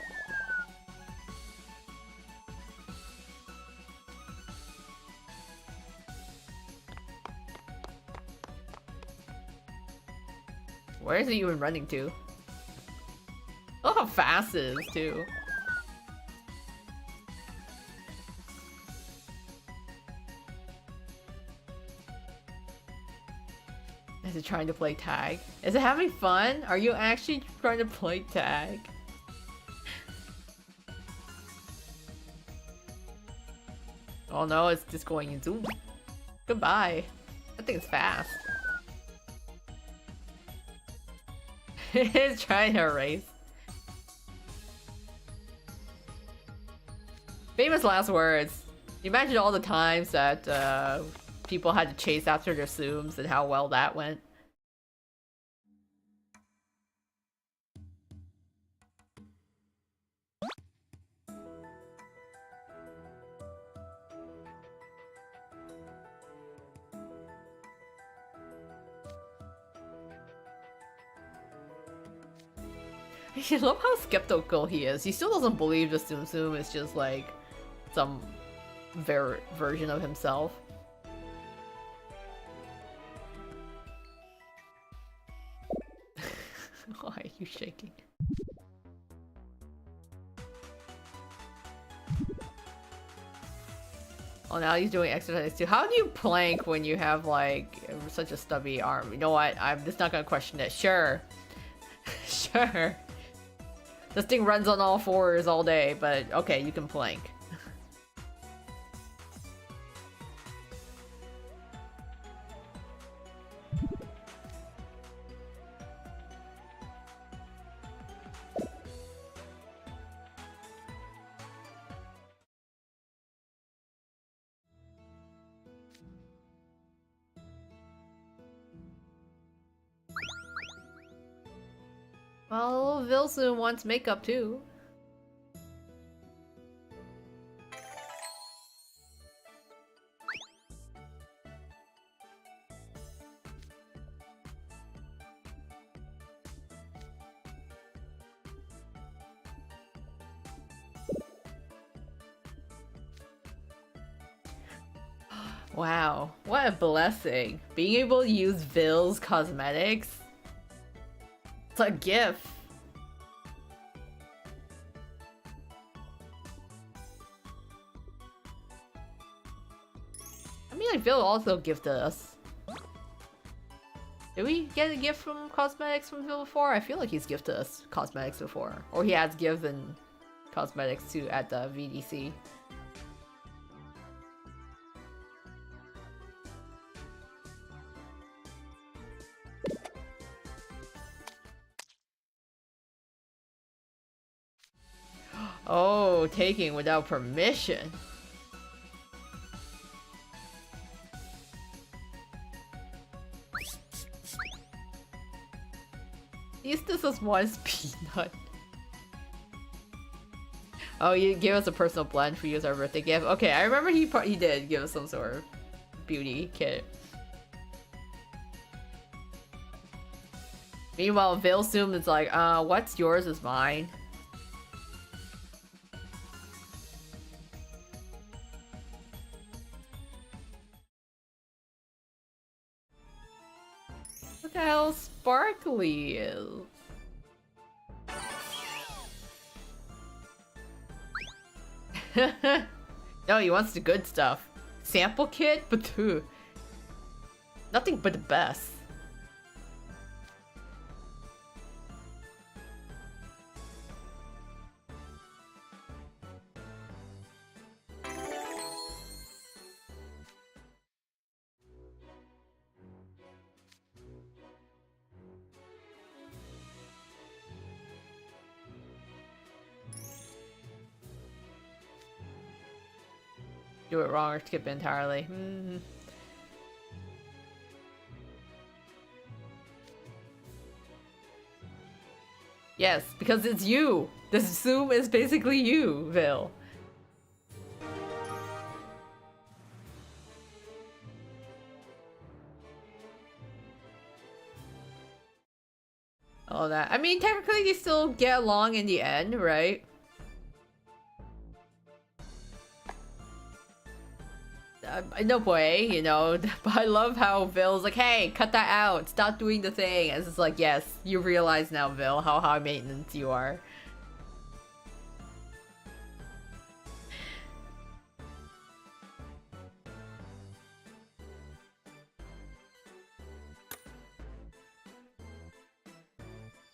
Where is he even running to? Look how fast it is, too. Is it trying to play tag? Is it having fun? Are you actually trying to play tag? Oh no, it's just going in Zoom. Goodbye. That thing's fast. It's trying to race. Famous last words. You imagine all the times that people had to chase after their Tsums and how well that went. I love how skeptical he is. He still doesn't believe the Tsum is just like some version of himself. Why are you shaking? Oh, now he's doing exercise too. How do you plank when you have like such a stubby arm? You know what? I'm just not gonna question it. Sure. Sure. This thing runs on all fours all day, but okay, you can plank. Well, Vilsum wants makeup too. Wow, what a blessing. Being able to use Vil's cosmetics. It's a gift. I mean, like, Vil also gifted us. Did we get a gift from cosmetics from Vil before? I feel like he's gifted us cosmetics before. Or he has given cosmetics to at the VDC. no taking without permission. This is one peanut. Oh, you gave us a personal blend for you as our birthday gift. Okay, I remember he did give us some sort of beauty kit. Meanwhile, Veil Zoom is like, what's yours is mine. What the hell Sparkly is? No, he wants the good stuff. Sample kit? But nothing but the best. Do it wrong or skip entirely. Yes, because it's you. The Zoom is basically you, Vil. All that. I mean, technically they still get along in the end, right? No way, you know, but I love how Vil's like, hey, cut that out, stop doing the thing. And it's like, yes, you realize now, Vil, how high maintenance you are.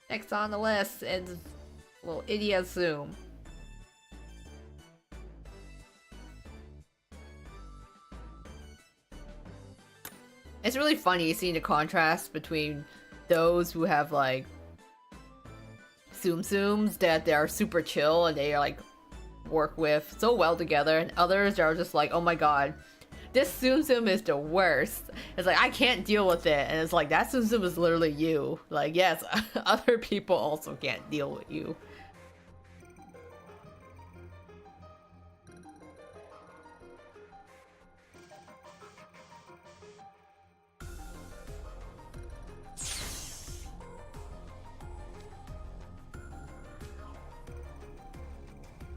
Next on the list is little idiot Zoom. It's really funny seeing the contrast between those who have like TsumTsums that they are super chill and they like work with so well together, and others that are just like, oh my god, this TsumTsum is the worst. It's like, I can't deal with it, and it's like, that TsumTsum is literally you. Like, yes, other people also can't deal with you.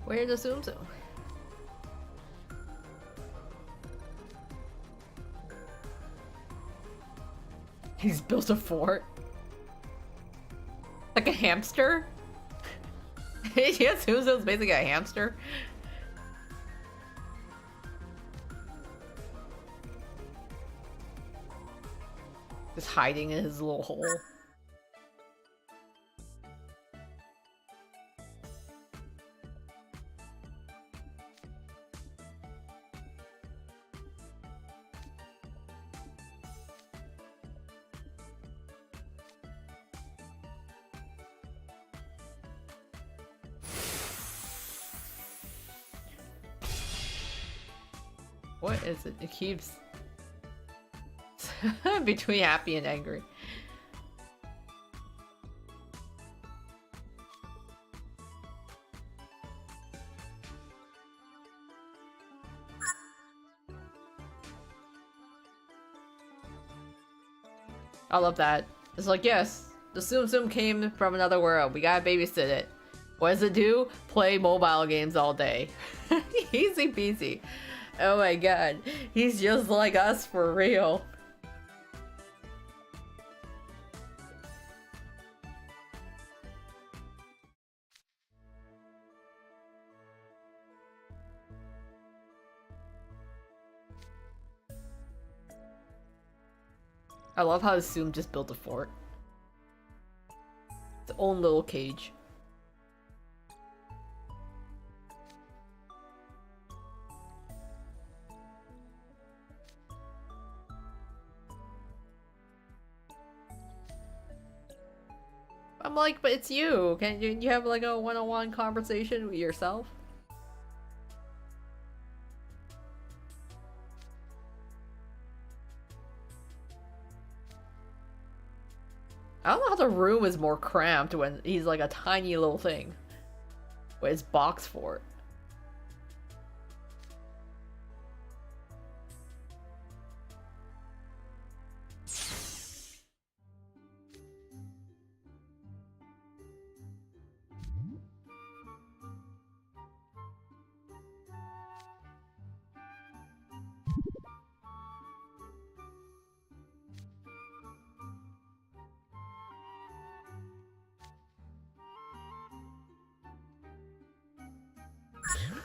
Where's the TsumTsum? He's built a fort. Like a hamster? Yeah, TsumTsum's basically a hamster. Just hiding in his little hole. What is it? It keeps between happy and angry. I love that. It's like, yes, the TsumTsum came from another world. We gotta babysit it. What does it do? Play mobile games all day. Easy peasy. Oh my god, he's just like us for real. I love how Tsum just built a fort. Its own little cage. I'm like, but it's you. Can't you have like a one-on-one conversation with yourself? I don't know how the room is more cramped when he's like a tiny little thing. With his box fort.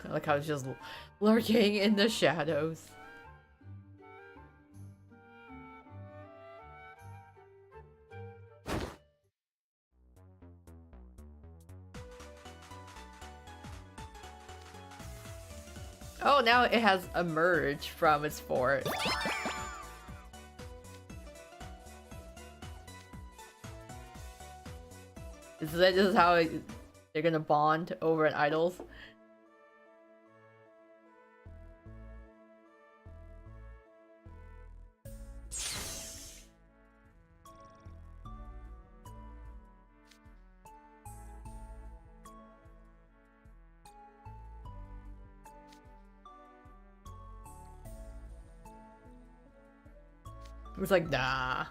Like I was just lurking in the shadows. Oh, now it has emerged from its fort. This is how they're gonna bond over an idols. It was like, nah.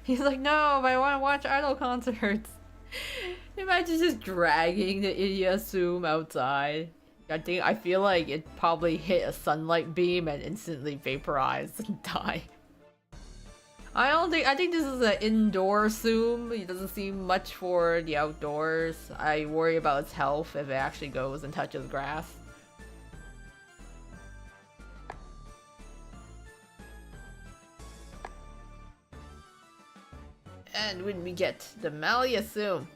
He's like, no, but I want to watch idol concerts. Imagine just dragging the Idia Tsum outside. I feel like it probably hit a sunlight beam and instantly vaporized and died. I think this is an indoor Tsum. It doesn't seem much for the outdoors. I worry about its health if it actually goes and touches grass. And when we get the Malia Tsum.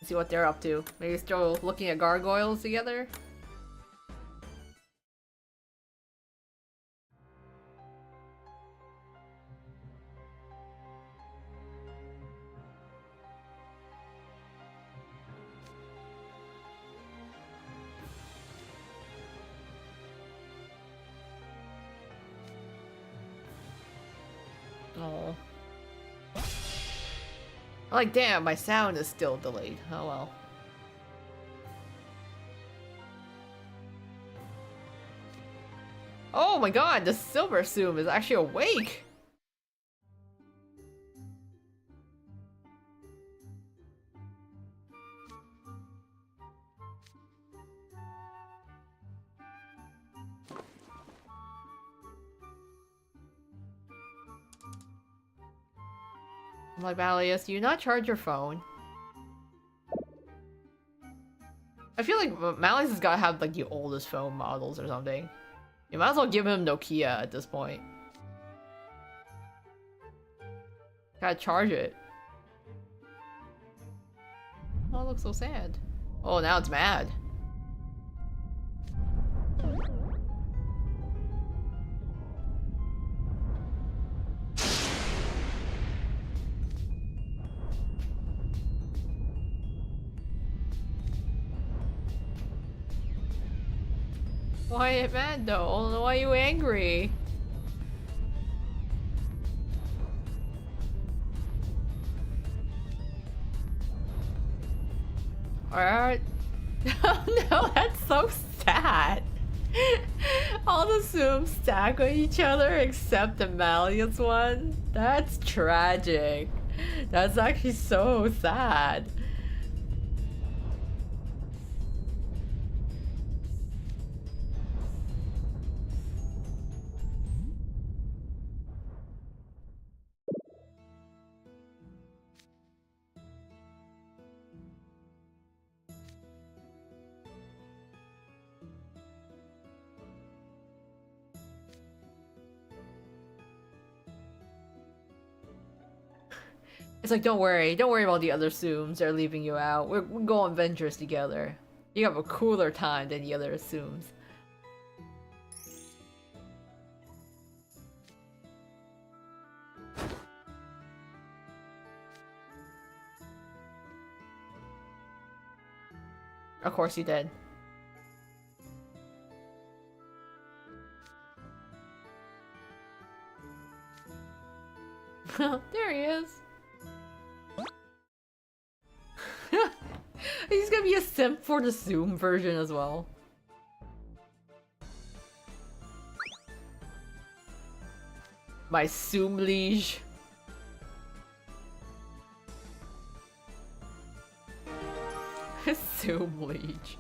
See what they're up to. Maybe still looking at gargoyles together? Oh. Like, damn, my sound is still delayed. Oh well. Oh my god, the Silver Tsum is actually awake! I'm like, Malleus, do you not charge your phone? I feel like Malleus has gotta have like the oldest phone models or something. You might as well give him Nokia at this point. Gotta charge it. Oh, it looks so sad. Oh, now it's mad. Why are you mad though? Why are you angry? Alright. Oh no, that's so sad. All the Tsums stack on each other except the Malleus one. That's tragic. That's actually so sad. It's like, don't worry about the other Tsums. They're leaving you out. We're going adventures together. You have a cooler time than the other Tsums. Of course you did. There he is. He's gonna be a simp for the Zoom version as well. My Zoom liege. Zoom liege.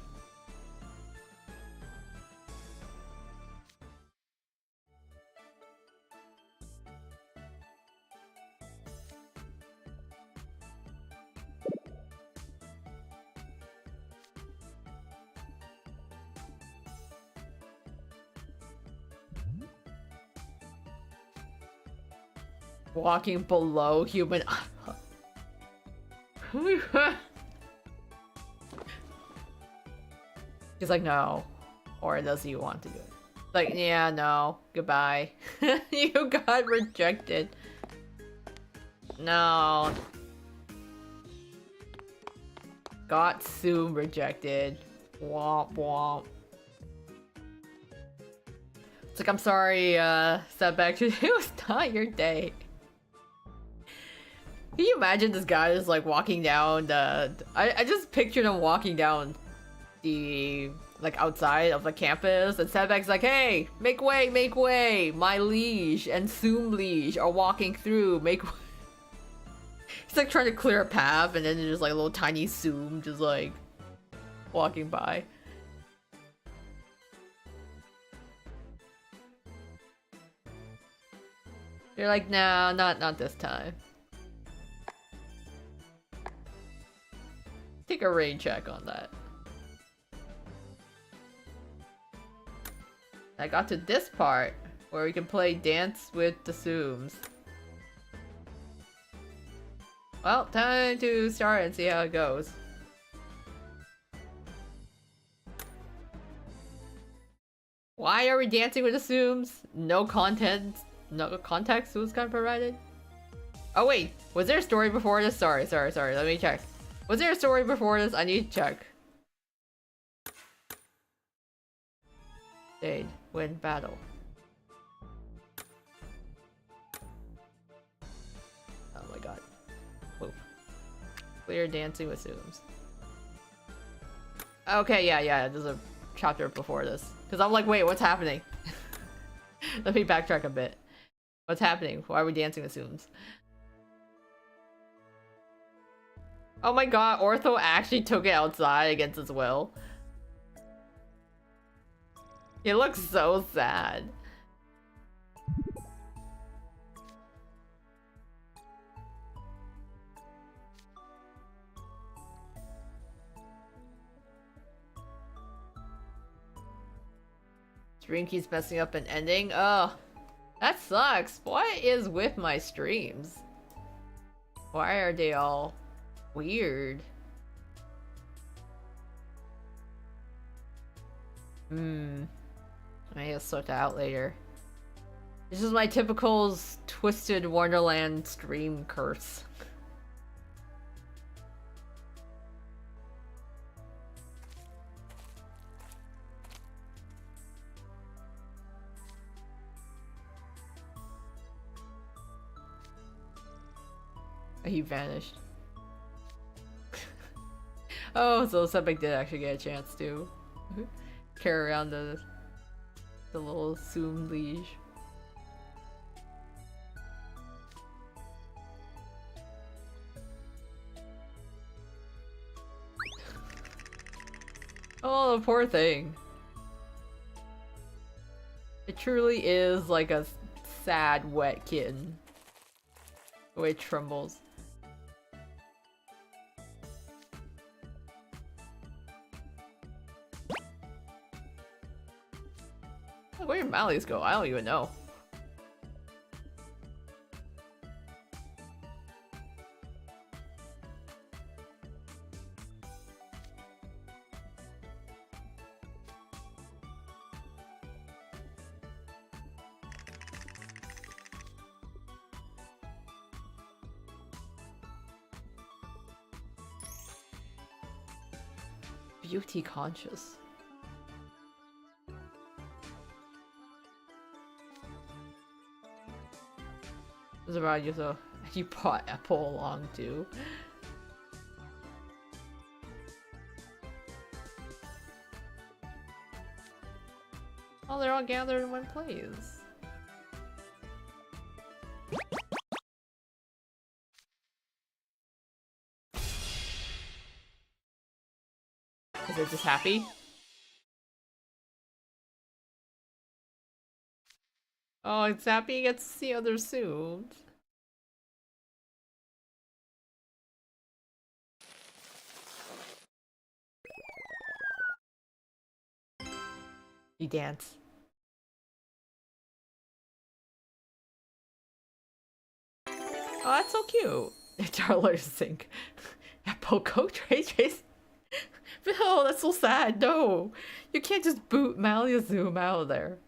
Walking below human. He's like, no. Or does he want to do it? Like, yeah, no. Goodbye. You got rejected. No. Got Zoom rejected. Womp womp. It's like, I'm sorry, setback. It was not your day. Can you imagine this guy is like walking down the... I just pictured him walking down the... like outside of the campus, and Setback's like, hey, make way, my liege and Zoom liege are walking through, make way. He's like trying to clear a path, and then there's just like a little tiny Zoom just like walking by. You're like, no, not this time. Take a rain check on that. I got to this part where we can play Dance with the Tsums. Well, time to start and see how it goes. Why are we dancing with the Tsums? No context was kind of provided. Oh wait, was there a story before this? Sorry, let me check. Was there a story before this? I need to check. Stayed. Win battle. Oh my god. Whoa. Clear dancing with Tsums. Okay, yeah, there's a chapter before this. Because I'm like, wait, what's happening? Let me backtrack a bit. What's happening? Why are we dancing with Tsums? Oh my god, Ortho actually took it outside against his will. He looks so sad. Stream keeps messing up an ending. Oh, that sucks. What is with my streams? Why are they all weird? I need to sort that out later. This is my typical Twisted Wonderland stream curse. He vanished. Oh, so Sepik did actually get a chance to carry around the little Zoom liege. Oh, the poor thing. It truly is like a sad, wet kitten. The way it trembles. Where did Mally's go? I don't even know. beauty conscious. It's about you, so you brought Apple along too. Oh, they're all gathered in one place. Is it just happy? Oh, it's happy it gets to see other suits. You dance. Oh, that's so cute. Charlotte sink. Poco Trace. No, that's so sad. No. You can't just boot Zoom out of there.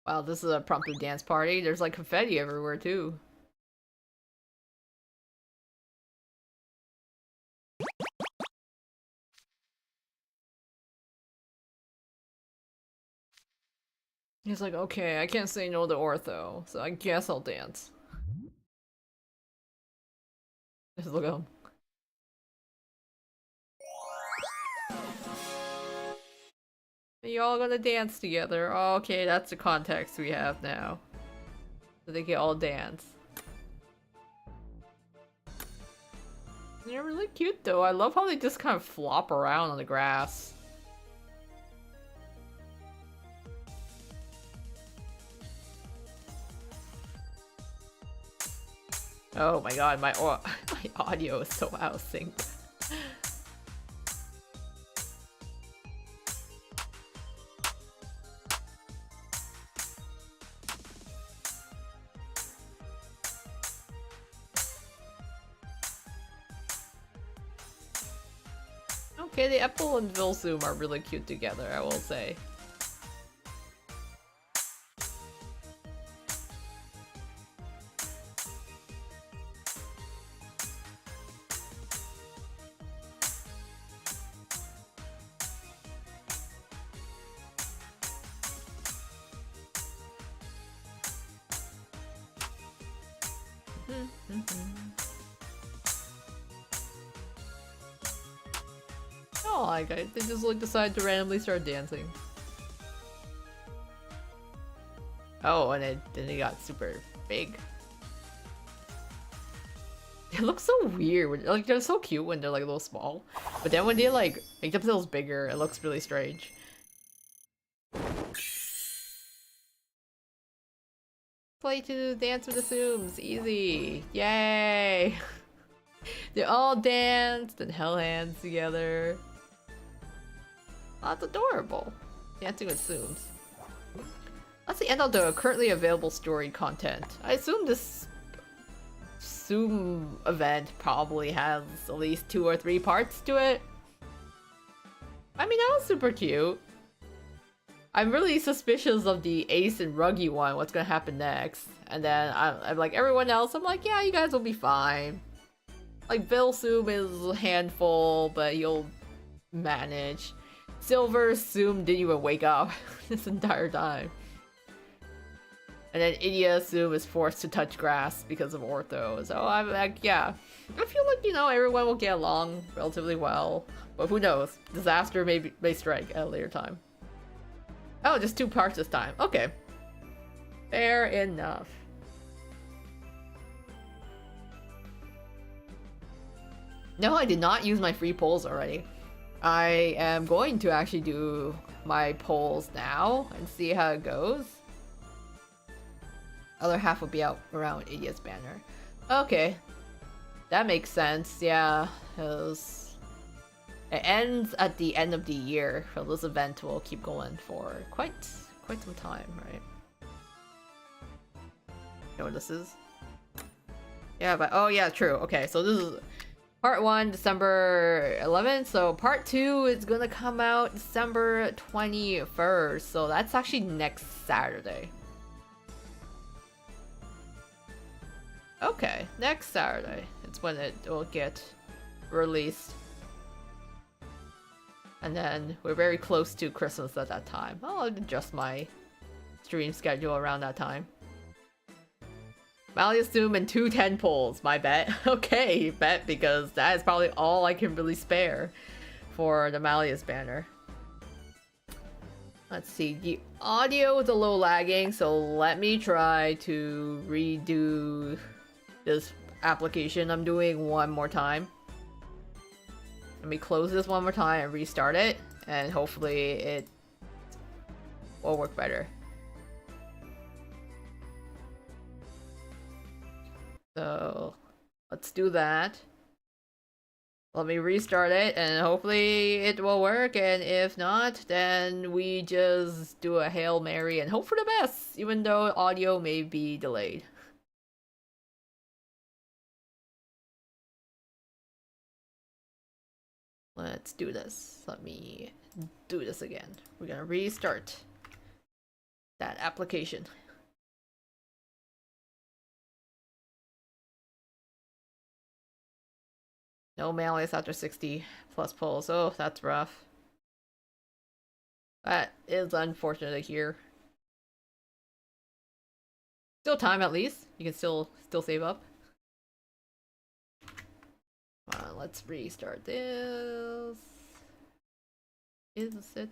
Wow, this is a promptu dance party. There's like confetti everywhere too. He's like, okay, I can't say no to ortho, so I guess I'll dance. Just look at him. You all gonna dance together. Oh, okay, that's the context we have now. So they can all dance. They're really cute though. I love how they just kind of flop around on the grass. Oh my god, my audio is so out of sync. Okay, the Apple and Vilsum are really cute together, I will say. Oh, like they just like decide to randomly start dancing. Oh, and then it got super big. It looks so weird. Like they're so cute when they're like a little small, but then when they like make themselves bigger, it looks really strange. Play to dance with the Tsums, easy, yay! They all danced and held hands together. Oh, that's adorable. Dancing with Tsums. That's the end of the currently available story content. I assume this Tsum event probably has at least 2 or 3 parts to it. I mean, that was super cute. I'm really suspicious of the Ace and Ruggy one, what's gonna happen next. And then I'm like, everyone else, I'm like, yeah, you guys will be fine. Like, Vilsum is a handful, but you'll manage. Silver Tsum didn't even wake up this entire time. And then Idia Tsum is forced to touch grass because of ortho. So I'm like, yeah. I feel like, you know, everyone will get along relatively well. But who knows? Disaster may strike at a later time. Oh, just 2 parts this time. Okay. Fair enough. No, I did not use my free polls already. I am going to actually do my polls now and see how it goes. Other half will be out around Idiot's banner. Okay. That makes sense, yeah. It ends at the end of the year, so this event will keep going for quite some time, right? You know what this is? Yeah, but oh yeah, true. Okay, so this is part 1, December 11th. So part 2 is gonna come out December 21st. So that's actually next Saturday. Okay, next Saturday. It's when it will get released. And then we're very close to Christmas at that time. I'll adjust my stream schedule around that time. Malleus Doom and 2 10 pulls, my bet. Okay, bet, because that is probably all I can really spare for the Malleus banner. Let's see, the audio is a little lagging, so let me try to redo this application I'm doing one more time. Let me close this one more time and restart it, and hopefully it will work better. So let's do that. Let me restart it and hopefully it will work, and if not, then we just do a Hail Mary and hope for the best, even though audio may be delayed. Let's do this. Let me do this again. We're gonna restart that application. No Malleus after 60 plus pulls. Oh, that's rough. That is unfortunate to hear. Still time at least. You can still save up. Come on, let's restart this. Is it?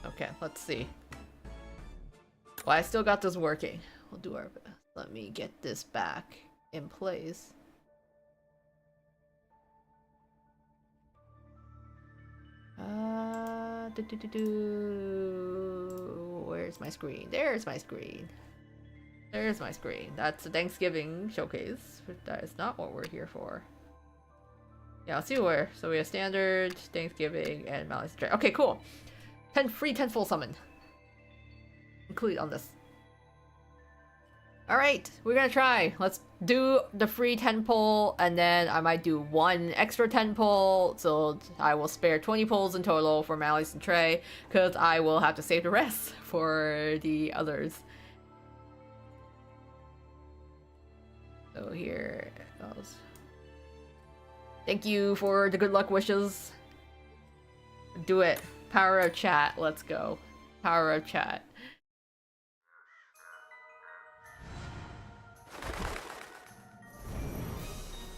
Okay, let's see. Well, I still got this working. We'll do our best. Let me get this back in place. Where's my screen? There's my screen. There's my screen. That's a Thanksgiving showcase. That is not what we're here for. Yeah, I'll see where. So we have standard, Thanksgiving, and Malleus. Okay, cool. 10 free 10 full summon. Include on this. Alright, we're gonna try. Let's do the free 10 pull, and then I might do 1 extra 10 pull, so I will spare 20 pulls in total for Malleus and Trey, because I will have to save the rest for the others. So here it goes. Thank you for the good luck wishes. Do it. Power of chat. Let's go. Power of chat.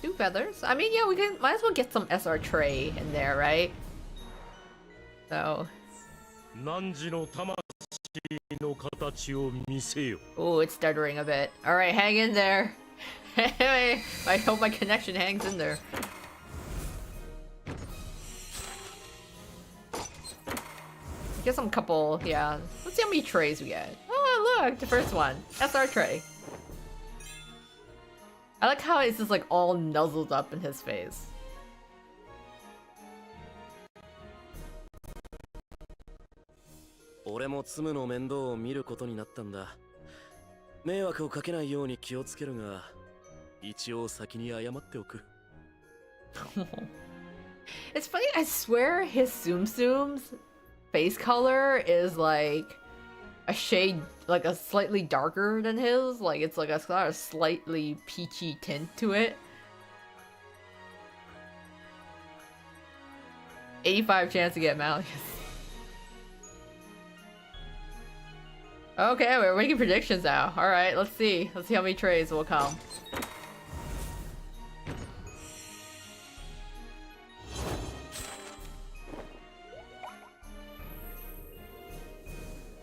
Two feathers. I mean, yeah, we can. Might as well get some SR Trey in there, right? So. Oh, it's stuttering a bit. All right, hang in there. I hope my connection hangs in there. Get some couple, yeah. Let's see how many trays we get. Oh, look, the first one. SR tray. I like how it's just like all nuzzled up in his face. It's funny, I swear his Tsumtsums face color is like a shade, like a slightly darker than his. Like it's like a slightly peachy tint to it. 85 chance to get Malleus. Okay, we're making predictions now. Alright, let's see. Let's see how many trays will come.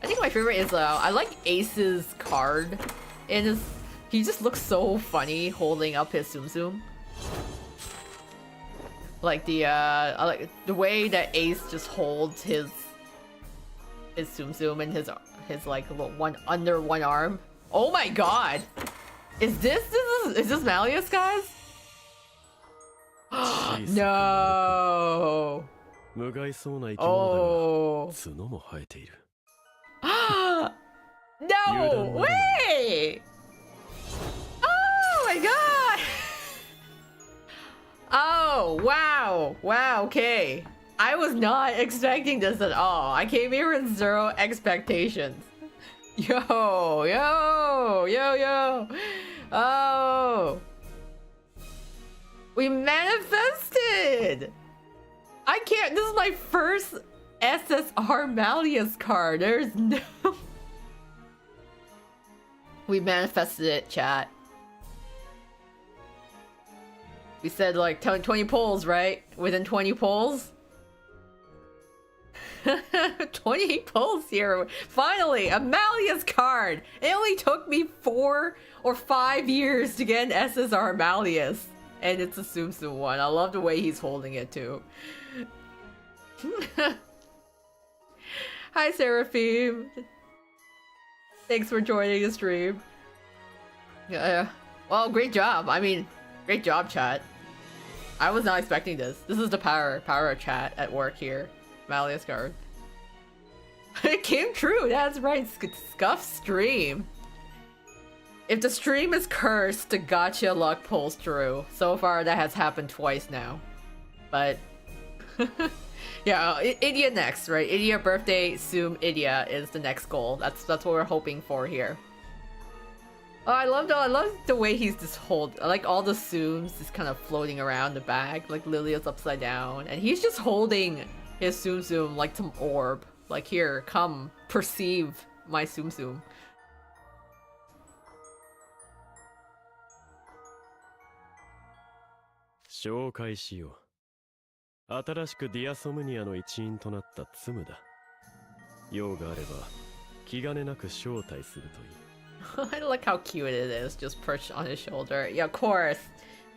I think my favorite is, I like Ace's card. And he just looks so funny holding up his Tsum. Like I like the way that Ace just holds his Tsum and his like little under one arm. Oh my god! Is this Malleus, guys? No! 無害そうな生き物 Oh! だが角も生えている No! Wait! Oh my god! Oh, wow! Wow, okay. I was not expecting this at all. I came here with zero expectations. Yo, yo, yo, yo. Oh. We manifested. I can't. This is my first SSR Malleus card. There's no. We manifested it, chat. We said like 20 polls, right? Within 20 polls? 20 polls here. Finally, a Malleus card. It only took me 4 or 5 years to get an SSR Malleus. And it's a Tsumtsum one. I love the way he's holding it too. Hi, Seraphim. Thanks for joining the stream. Well, great job. I mean, great job, chat. I was not expecting this. This is the power of chat at work here. Malleus card. It came true. That's right. Scuff stream. If the stream is cursed, the gotcha luck pulls through. So far, that has happened twice now. But yeah, Idia next, right? Idia birthday, Tsum Idia is the next goal. That's what we're hoping for here. Oh, I love the way he's just I like all the Tsums just kind of floating around the bag, like Lilia's upside down, and he's just holding his Tsum like some orb. Like, here, come perceive my Tsum. 紹介しよう。新しくディアソムニアの一員となったツムだ。用があれば気兼ねなく招待するといい。I like how cute it is, just perched on his shoulder. Yeah, of course.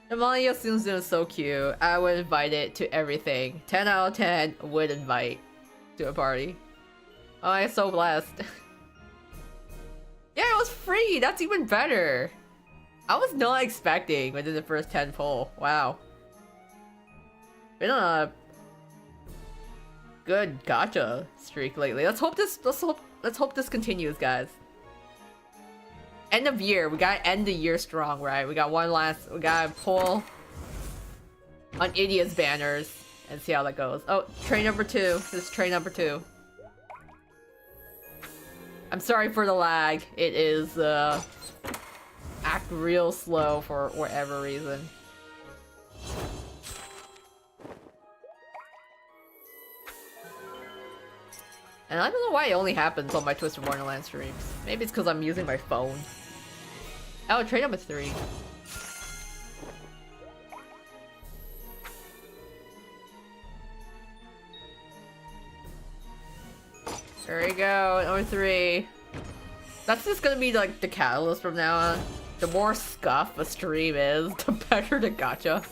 The Malleus Tsumtsum is so cute. I would invite it to everything. 10 out of 10 would invite to a party. Oh, I'm so blessed. Yeah, it was free. That's even better. I was not expecting within the first 10 poll. Wow. Been on a good gacha streak lately. Let's hope this continues, guys. End of year. We gotta end the year strong, right? We gotta pull on Idia's banners and see how that goes. Oh, train number 2. This is train number 2. I'm sorry for the lag. It is act real slow for whatever reason. And I don't know why it only happens on my Twisted Wonderland streams. Maybe it's because I'm using my phone. Oh, train number 3. There we go, number 3. That's just gonna be like the catalyst from now on. The more scuff a stream is, the better the gacha.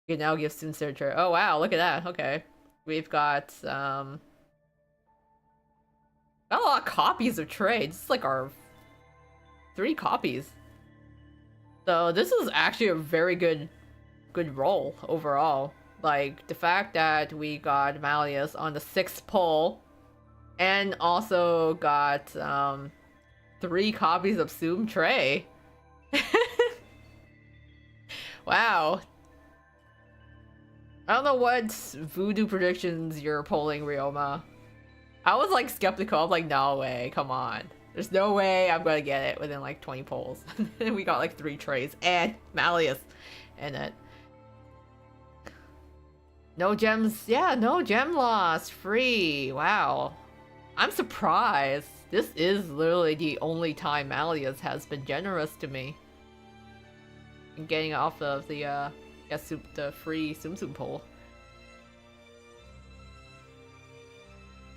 You can now give Sincere. Oh wow, look at that. Okay. We've got got a lot of copies of trades. It's like our 3 copies. So this is actually a very good roll overall. Like the fact that we got Malleus on the 6th poll and also got 3 copies of Tsum Tray. Wow. I don't know what voodoo predictions you're pulling, Ryoma. I was like skeptical. I'm like, no way, come on. There's no way I'm gonna get it within like 20 polls. And we got like 3 trays and Malleus in it. No gems. Yeah, no gem loss. Free. Wow. I'm surprised. This is literally the only time Malleus has been generous to me. And getting off of the the free Tsum poll.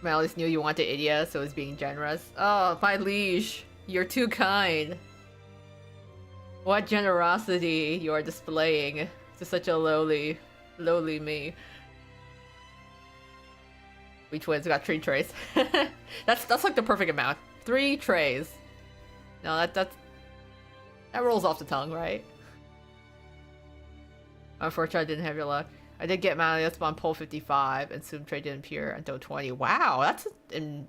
Malleus knew you wanted Idia, so he's being generous. Oh, my liege, you're too kind. What generosity you are displaying to such a lowly me. We twins got 3 trays. That's like the perfect amount. 3 trays. No, that rolls off the tongue, right? Unfortunately, I didn't have your luck. I did get Malleus on pole 55, and Tsum Tray didn't appear until 20. Wow, that's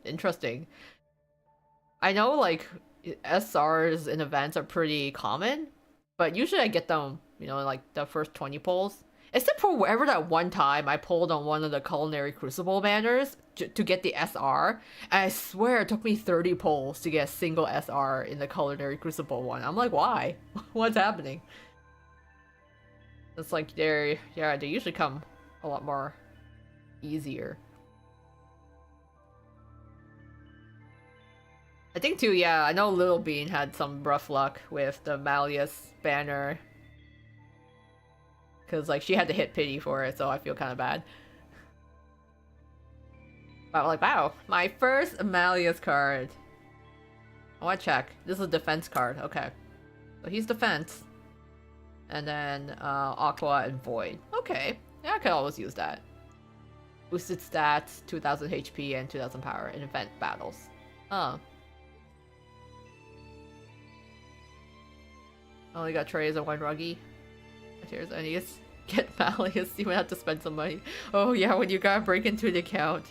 interesting. I know, like, SRs in events are pretty common, but usually I get them, you know, like the first 20 pulls. Except for wherever that one time I pulled on one of the Culinary Crucible banners to get the SR, and I swear it took me 30 pulls to get a single SR in the Culinary Crucible one. I'm like, why? What's happening? It's like they usually come a lot more easier. I think too, yeah, I know Little Bean had some rough luck with the Malleus banner. Cause like she had to hit pity for it, so I feel kind of bad. But like, wow, my first Malleus card. I want to check. This is a defense card. Okay, so he's defense, and then Aqua and Void. Okay, yeah, I could always use that. Boosted stats, 2000 HP and 2000 power in event battles. Oh. Only got trays and 1 Ruggy. Here's I need to get Malleus. You might have to spend some money. Oh yeah, when you gotta break into the account.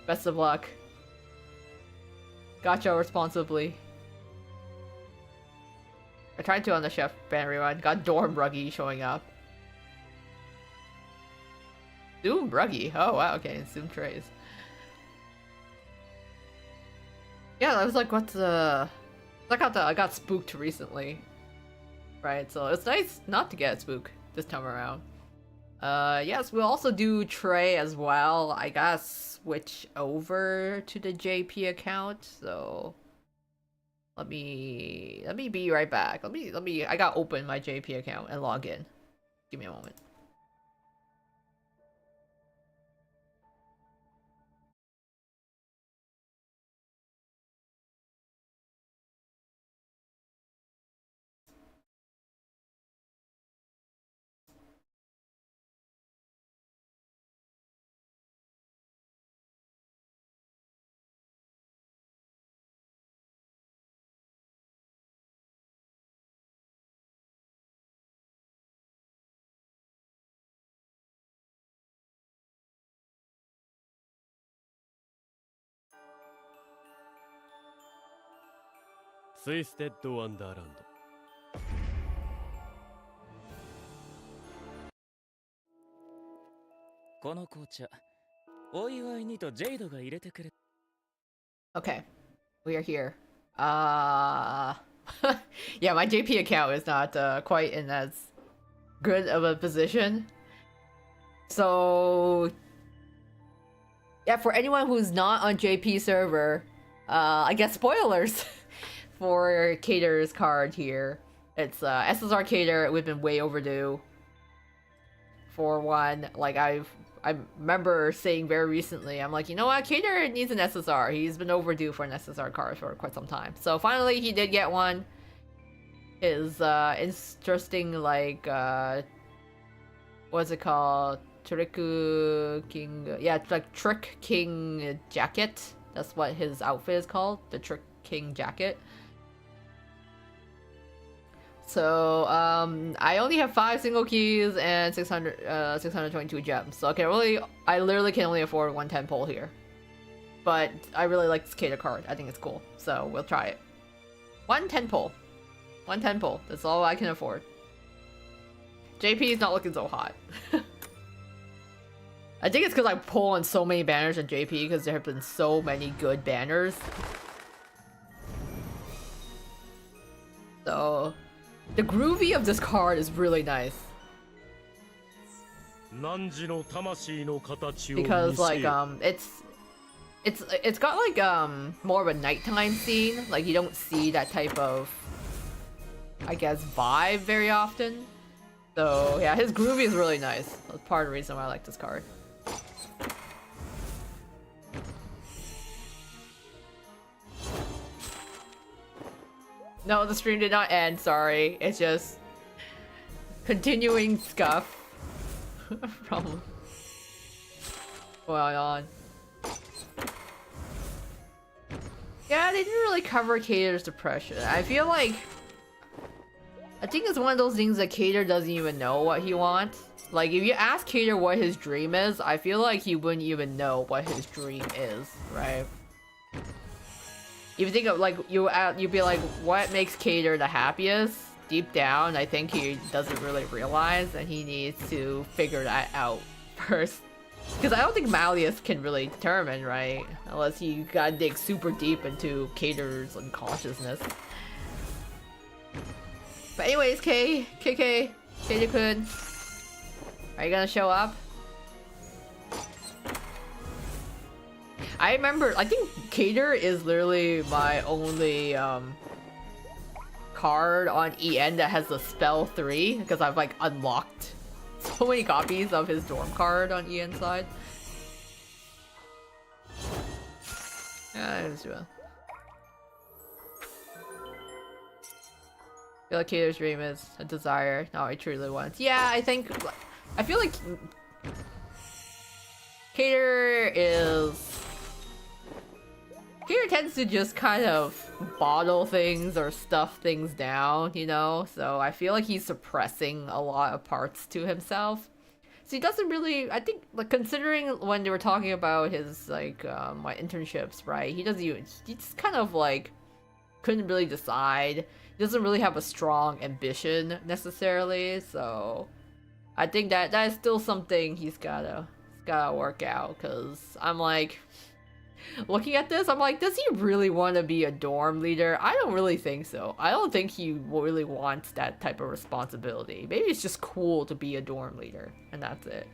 Best of luck. Gotcha responsibly. I tried to on the chef banner run. Got Dorm Ruggy showing up. Zoom Ruggy. Oh wow, okay, Zoom trays. Yeah, I was like, what's the... I got spooked recently. Right, so it's nice not to get spooked this time around. Yes, we'll also do Trey as well. I gotta switch over to the JP account, so let me be right back. I gotta open my JP account and log in. Give me a moment. Twisted Wonderland. この紅茶、お祝いにとジェイドが入れてくれ。Okay, we are here. Yeah, my JP account is not quite in as good of a position. So, yeah, for anyone who's not on JP server, I guess spoilers for Cater's card here. It's SSR Cater. We've been way overdue for one. Like I remember saying very recently, I'm like, you know what, Cater needs an SSR. He's been overdue for an SSR card for quite some time. So finally he did get one. His interesting, like, what's it called? Trick King, yeah, it's like Trick King jacket. That's what his outfit is called, the Trick King jacket. So, I only have 5 single keys and 622 gems. So I literally can only afford 110 pull here. But I really like this Cater card. I think it's cool. So we'll try it. 110 pull. 110 pull. That's all I can afford. JP is not looking so hot. I think it's because I pull on so many banners in JP because there have been so many good banners. So... the groovy of this card is really nice. Because like it's got like more of a nighttime scene. Like you don't see that type of, I guess, vibe very often. So yeah, his groovy is really nice. That's part of the reason why I like this card. No, the stream did not end, sorry. It's just continuing scuff from going on. Yeah, they didn't really cover Cater's depression. I feel like... I think it's one of those things that Cater doesn't even know what he wants. Like, if you ask Cater what his dream is, I feel like he wouldn't even know what his dream is, right? If you think of, like, you'd be like, what makes Cater the happiest? Deep down, I think he doesn't really realize, and he needs to figure that out first. Because I don't think Malleus can really determine, right? Unless you gotta dig super deep into Cater's unconsciousness. But anyways, Cater-kun, are you gonna show up? I remember, I think Cater is literally my only card on EN that has the spell 3, because I've like unlocked so many copies of his dorm card on EN side. Yeah, it was well. I feel like Cater's dream is a desire, not what he truly wants. Yeah, I feel like Cater tends to just kind of bottle things or stuff things down, you know? So I feel like he's suppressing a lot of parts to himself. So he doesn't really, I think, like, considering when they were talking about his, like, my internships, right? He just kind of, like, couldn't really decide. He doesn't really have a strong ambition, necessarily, so... I think that is still something he's gotta work out, because I'm like... Looking at this, I'm like, does he really want to be a dorm leader? I don't really think so. I don't think he really wants that type of responsibility. Maybe it's just cool to be a dorm leader, and that's it.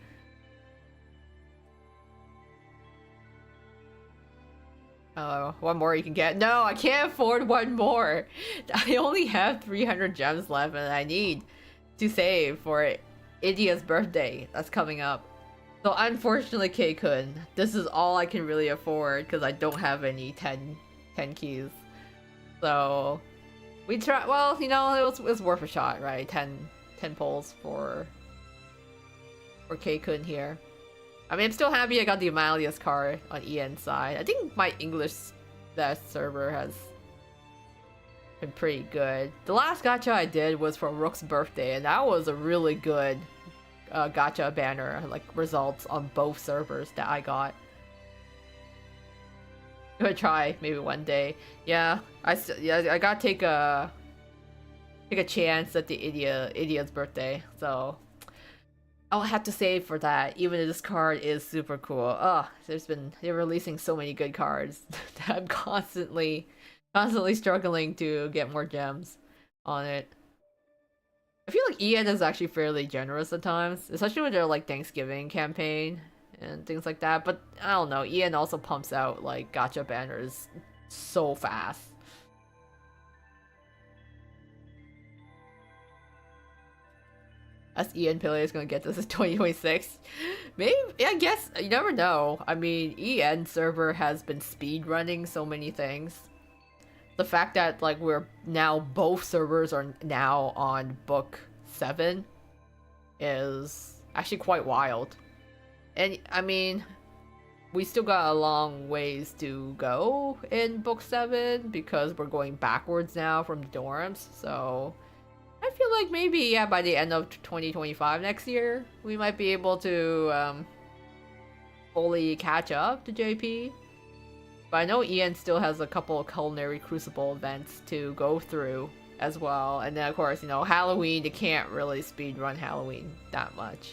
One more you can get. No, I can't afford one more. I only have 300 gems left, and I need to save for Idia's birthday that's coming up. So unfortunately, K-kun, this is all I can really afford because I don't have any 10 keys. So we try. Well, you know, it was worth a shot, right? 10 pulls for K-kun here. I mean, I'm still happy I got the Amalius card on EN side. I think my English server has been pretty good. The last gacha I did was for Rook's birthday, and that was a really good gacha banner, like, results on both servers that I got. I'm gonna try maybe one day. Yeah, I gotta take a chance at the Idia's birthday, so I'll have to save for that, even if this card is super cool. Oh, they're releasing so many good cards that I'm constantly struggling to get more gems on it. I feel like EN is actually fairly generous at times, especially with their, like, Thanksgiving campaign and things like that, but I don't know, EN also pumps out, like, gacha banners so fast. As EN Pele is gonna get this in 2026. Maybe, yeah, I guess, you never know. I mean, EN server has been speedrunning so many things. The fact that, like, both servers are now on book 7 is actually quite wild. And, I mean, we still got a long ways to go in book 7 because we're going backwards now from the dorms, so I feel like maybe, yeah, by the end of 2025 next year, we might be able to fully catch up to JP. But I know EN still has a couple of Culinary Crucible events to go through as well. And then, of course, you know, Halloween, they can't really speedrun Halloween that much.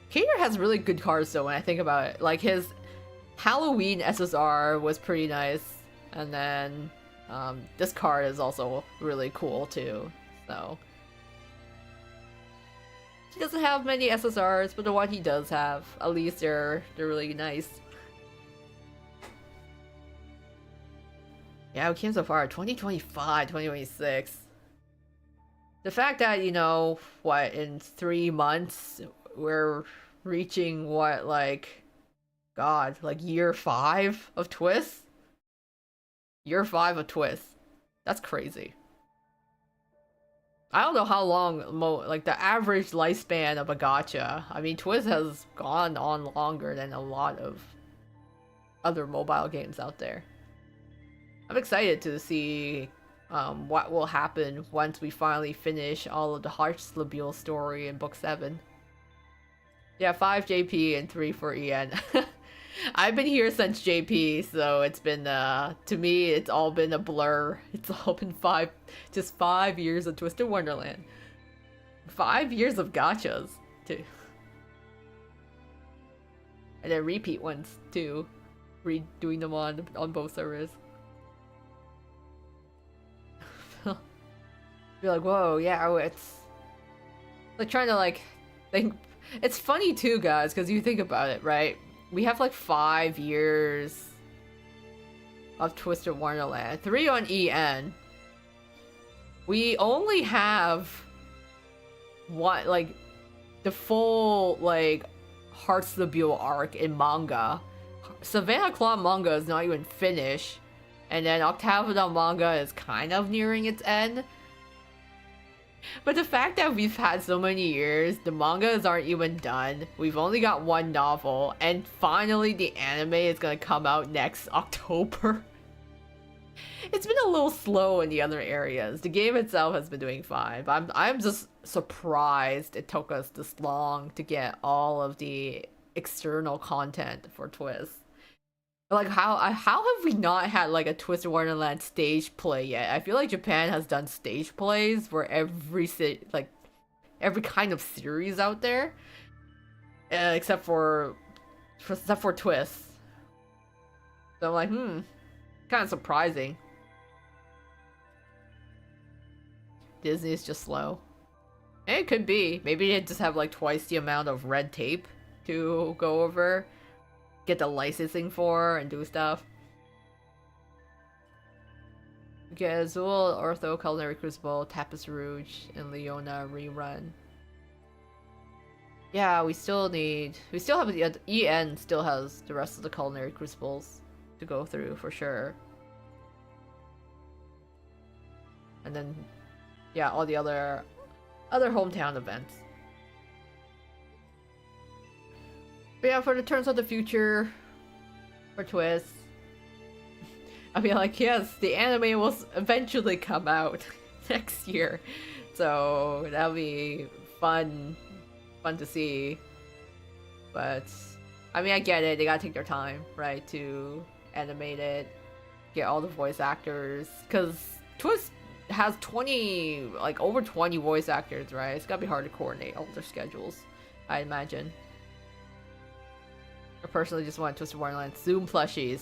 Cater has really good cards, though, when I think about it. Like, his Halloween SSR was pretty nice. And then this card is also really cool too, so. He doesn't have many SSRs, but the one he does have, at least they're really nice. Yeah, we came so far, 2025, 2026. The fact that, you know, what, in 3 months, we're reaching what, like, God, like year 5 of Twist? Year 5 of Twist. That's crazy. I don't know how long, like the average lifespan of a gacha. I mean, Twist has gone on longer than a lot of other mobile games out there. I'm excited to see what will happen once we finally finish all of the Heartslabule story in Book 7. Yeah, 5 JP and 3 for EN. I've been here since JP, so it's been, to me, it's all been a blur. It's all been just 5 years of Twisted Wonderland. 5 years of gachas, too. And then repeat ones, too. Redoing them on both servers. You're like, whoa, yeah, it's like trying to like think. It's funny too, guys, because you think about it, right? We have like 5 years of Twisted Wonderland, 3 on EN. We only have what, like the full like Heartslabule arc in manga. Savannah Claw manga is not even finished, and then Octavodon manga is kind of nearing its end. But the fact that we've had so many years, the mangas aren't even done, we've only got 1 novel, and finally the anime is gonna come out next October. It's been a little slow in the other areas. The game itself has been doing fine, but I'm just surprised it took us this long to get all of the external content for Twist. Like, how have we not had like a Twisted Wonderland stage play yet? I feel like Japan has done stage plays for every kind of series out there, except for Twist. So I'm like, kind of surprising. Disney is just slow. And it could be. Maybe they just have like twice the amount of red tape to go over, get the licensing for, and do stuff. Okay, Azul, Ortho, Culinary Crucible, Tapis Rouge, and Leona rerun. Yeah, we still have the EN still has the rest of the Culinary Crucibles to go through for sure. And then, yeah, all the other hometown events. But yeah, for the Turns of the Future, for Twist, I mean, like, yes, the anime will eventually come out next year, so that'll be fun to see. But I mean, I get it; they gotta take their time, right, to animate it, get all the voice actors, because Twist has over 20 voice actors, right? It's gotta be hard to coordinate all their schedules, I imagine. I personally just want Twisted Wonderland Zoom plushies.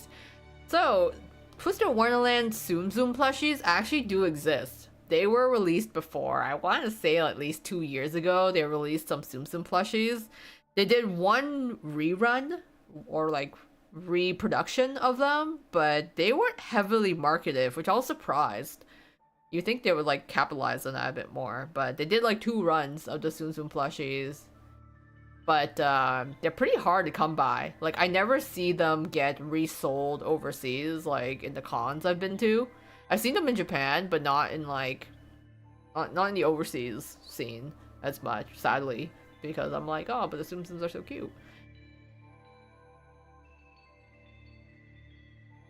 So, Twisted Wonderland Zoom plushies actually do exist. They were released before. I want to say at least 2 years ago, they released some Tsum plushies. They did one rerun, or like reproduction of them, but they weren't heavily marketed, which I was surprised. You think they would like capitalize on that a bit more, but they did like 2 runs of the Tsum plushies. But they're pretty hard to come by. Like, I never see them get resold overseas, like in the cons I've been to. I've seen them in Japan, but not in like, not in the overseas scene as much, sadly, because I'm like, oh, but the TsumTsums are so cute.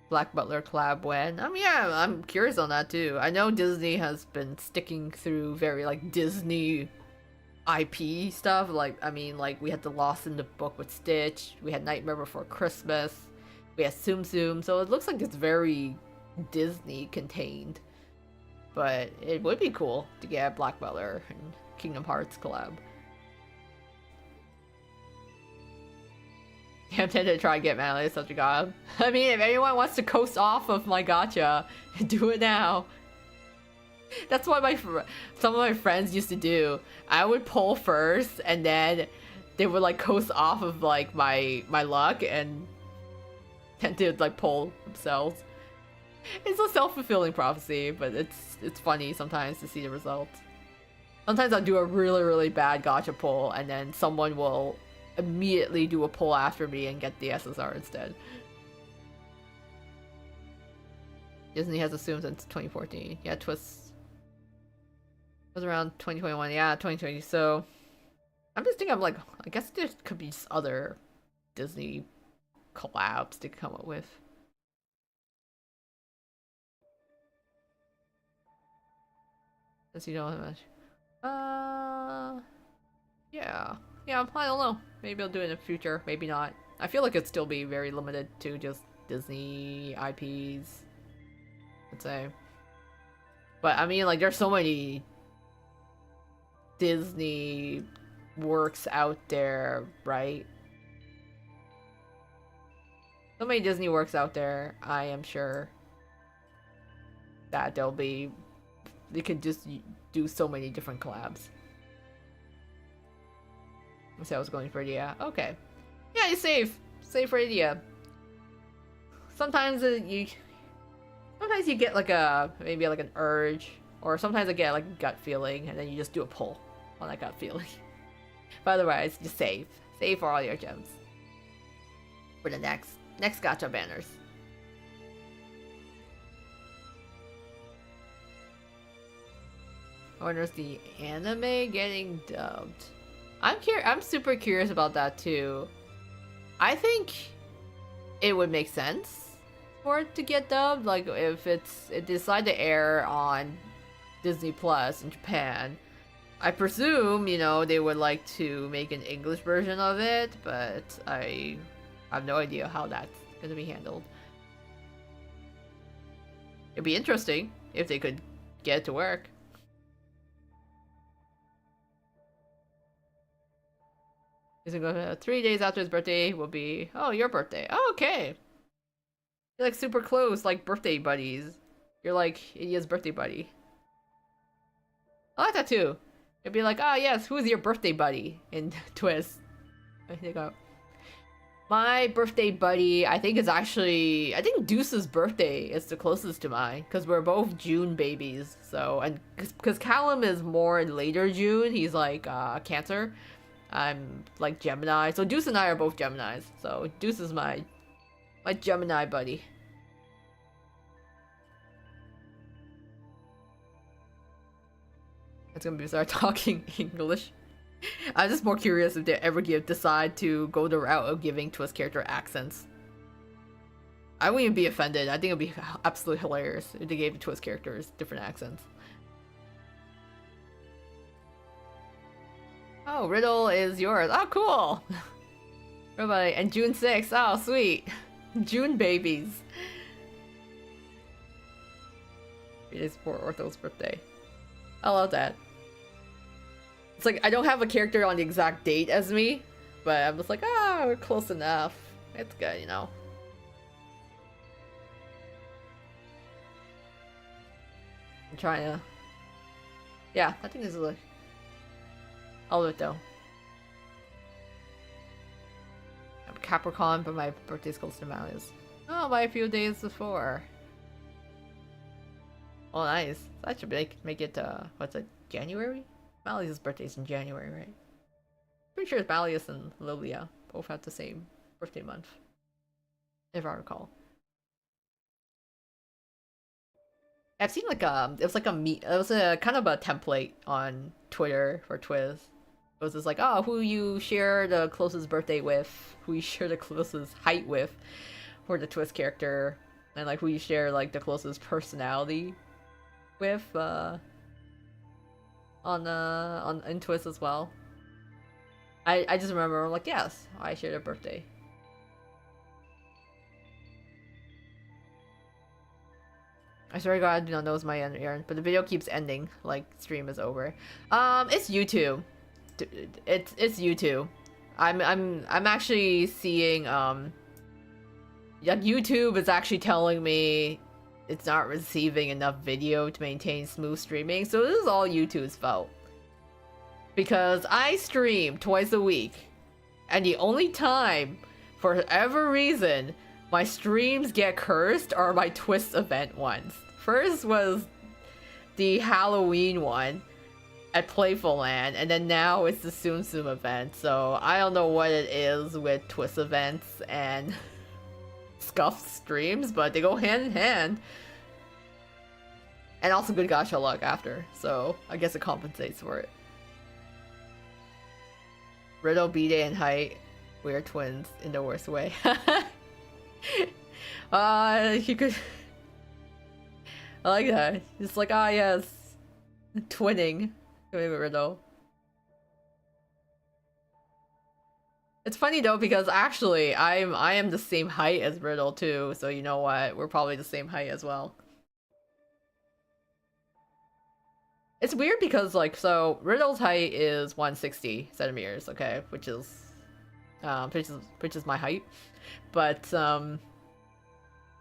Black Butler collab when? I mean, yeah, I'm curious on that too. I know Disney has been sticking through very like Disney IP stuff. Like, I mean, like we had the Lost in the Book with Stitch, we had Nightmare Before Christmas, we had Tsum, so it looks like it's very Disney contained. But it would be cool to get Black Butler and Kingdom Hearts collab. Yeah, I'm tempted to try and get Manly such a god. I mean, if anyone wants to coast off of my gacha, do it now. That's what some of my friends used to do. I would pull first, and then they would like coast off of like my luck and tend to like pull themselves. It's a self-fulfilling prophecy, but it's funny sometimes to see the results. Sometimes I'll do a really bad gacha pull, and then someone will immediately do a pull after me and get the SSR instead. Disney has assumed since 2014. Yeah, Twist was around 2021. Yeah, 2020. So I'm just thinking, I'm like, I guess there could be just other Disney collabs to come up with. Since you don't have much. Yeah. Yeah, I don't know. Maybe I'll do it in the future. Maybe not. I feel like it'd still be very limited to just Disney IPs. I'd say. But I mean, like, there's so many Disney works out there, right? So many Disney works out there, I am sure that they could just do so many different collabs. Let's see, I was going for India. Okay. Yeah, you save for India. Sometimes sometimes you get like maybe like an urge, or sometimes I get like a gut feeling, and then you just do a pull on that gut feeling. But otherwise, just save for all your gems for the next gacha banners. Or there's the anime getting dubbed. I'm super curious about that too. I think it would make sense for it to get dubbed, like if it decide to air on Disney Plus in Japan. I presume, you know, they would like to make an English version of it, but I have no idea how that's gonna be handled. It'd be interesting if they could get it to work. He's gonna go 3 days after his birthday will be, oh, your birthday. Oh, okay. You're like super close, like birthday buddies. You're like Idia's birthday buddy. I like that too. It'd be like, ah, yes, who's your birthday buddy in Twist? I think my birthday buddy, I think Deuce's birthday is the closest to mine, because we're both June babies. So, and because Callum is more later June, he's like Cancer. I'm like Gemini, so Deuce and I are both Geminis. So Deuce is my Gemini buddy. It's gonna be start talking English. I'm just more curious if they ever decide to go the route of giving Twist character accents. I wouldn't even be offended. I think it'd be absolutely hilarious if they gave the Twist characters different accents. Oh, Riddle is yours. Oh, cool! Everybody, and June 6th. Oh, sweet. June babies. It is for Ortho's birthday. I love that. It's like, I don't have a character on the exact date as me, but I'm just like, we're close enough. It's good, you know. I'm trying to... Yeah, I think this is all of it though. I'm Capricorn, but my birthday's close to Mali's. Oh, by a few days before. Oh, nice. That should make it, what's it, January? Mali's birthday's in January, right? Pretty sure Malius and Lilia both have the same birthday month, if I recall. I've seen like it was like it was a kind of a template on Twitter for Twiz. It was just like, oh, who you share the closest birthday with, who you share the closest height with for the Twiz character, and like who you share like the closest personality with in Twiz as well. I just remember like, yes, I shared a birthday. I swear to God, I do not know it's my errand, but the video keeps ending, like stream is over. It's YouTube. It's YouTube. I'm actually seeing YouTube is actually telling me it's not receiving enough video to maintain smooth streaming, so this is all YouTube's fault. Because I stream twice a week, and the only time, for whatever reason, my streams get cursed are my Twist event ones. First was the Halloween one at Playful Land, and then now it's the TsumTsums event. So I don't know what it is with Twist events and Scuff streams, but they go hand in hand. And also good gacha luck after, so I guess it compensates for it. Riddle, B-Day, and Height. We are twins in the worst way. You could... I like that. It's like, ah yes. Twinning. Riddle. It's funny though because actually I am the same height as Riddle too, so you know what? We're probably the same height as well. It's weird because like so Riddle's height is 160 centimeters, okay, which is my height. But what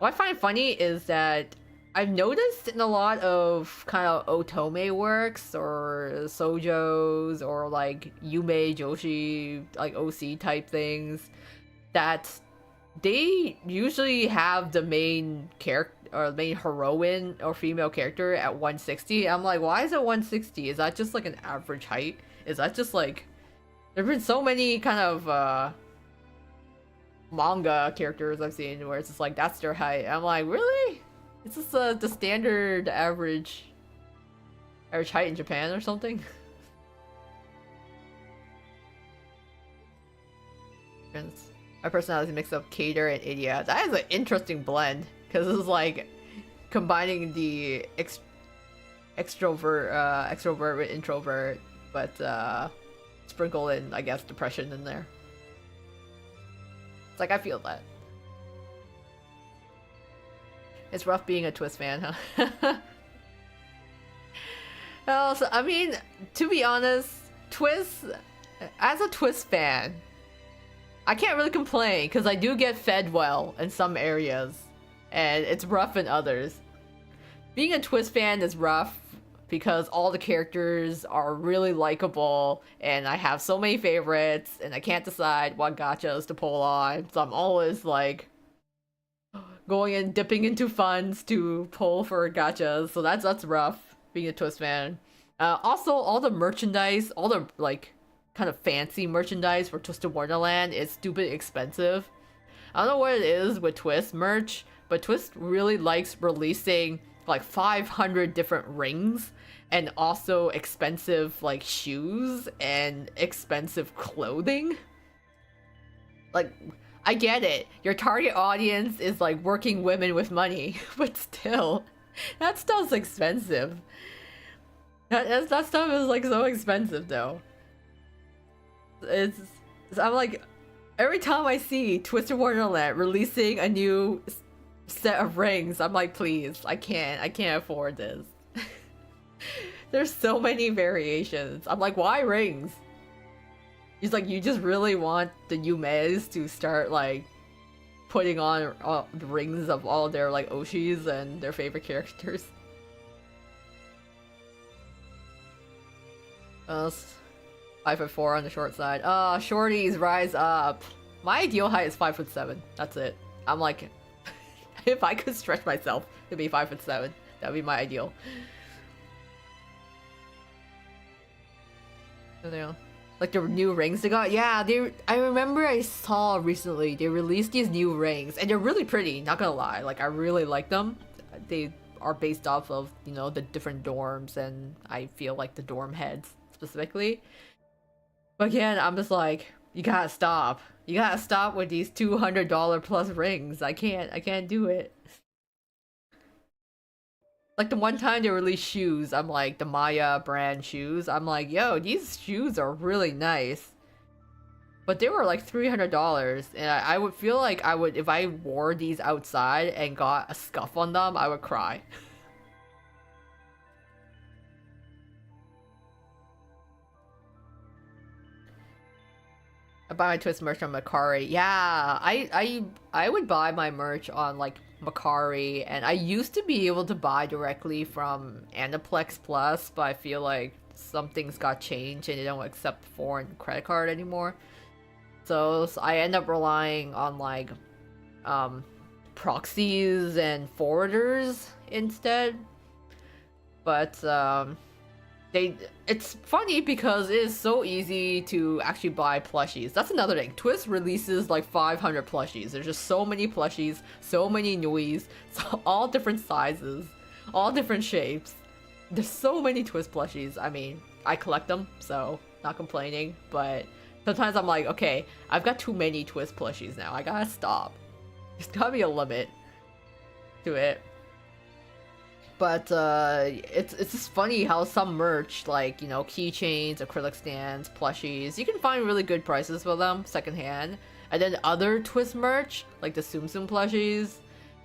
I find funny is that I've noticed in a lot of kind of otome works or soujos or like yume joshi like OC type things that they usually have the main character or main heroine or female character at 160. I'm like, why is it 160? Is that just like an average height? Is that just like there've been so many kind of manga characters I've seen where it's just like that's their height. I'm like, really? Is this the standard average height in Japan or something? My personality mix up Cater and Idia. That is an interesting blend because it's like combining the extrovert with introvert, but sprinkle in I guess depression in there. It's like I feel that. It's rough being a Twist fan, huh? Well, so, I mean, to be honest, Twist, as a Twist fan, I can't really complain because I do get fed well in some areas, and it's rough in others. Being a Twist fan is rough because all the characters are really likable, and I have so many favorites, and I can't decide what gachas to pull on, so I'm always like going and dipping into funds to pull for gachas, so that's rough being a Twist fan. Also, all the merchandise, all the like kind of fancy merchandise for Twisted Wonderland is stupid expensive. I don't know what it is with Twist merch, but Twist really likes releasing like 500 different rings and also expensive like shoes and expensive clothing. Like, I get it. Your target audience is like working women with money, but still, that stuff's expensive. That stuff is like so expensive though. I'm like, every time I see Twisted Wonderland releasing a new set of rings, I'm like, please, I can't afford this. There's so many variations. I'm like, why rings? He's like, you just really want the Yumes to start like putting on the rings of all their like Oshis and their favorite characters. 5'4" on the short side. Shorties rise up. My ideal height is 5'7". That's it. I'm like, if I could stretch myself to be 5'7", that'd be my ideal. Yeah. Like the new rings they got. Yeah, I remember I saw recently they released these new rings and they're really pretty, not gonna lie. Like I really like them. They are based off of, you know, the different dorms and I feel like the dorm heads specifically. But again, I'm just like, you gotta stop. You gotta stop with these $200 plus rings. I can't do it. Like the one time they released shoes, I'm like, the Maya brand shoes, I'm like, yo, these shoes are really nice. But they were like $300, and I would feel like I would, if I wore these outside and got a scuff on them, I would cry. I buy my Twist merch on Macari. Yeah, I would buy my merch on like Macari, and I used to be able to buy directly from Aniplex Plus, but I feel like some things got changed and they don't accept foreign credit card anymore. So I end up relying on like proxies and forwarders instead. But it's funny because it is so easy to actually buy plushies. That's another thing. Twist releases like 500 plushies. There's just so many plushies, so many Nuis, so all different sizes, All different shapes. There's so many Twist plushies. I mean, I collect them, so not complaining, but sometimes I'm like, okay, I've got too many Twist plushies now. I gotta stop. There's gotta be a limit to it. But it's just funny how some merch, like, you know, keychains, acrylic stands, plushies, you can find really good prices for them secondhand. And then other Twist merch, like the TsumTsums plushies,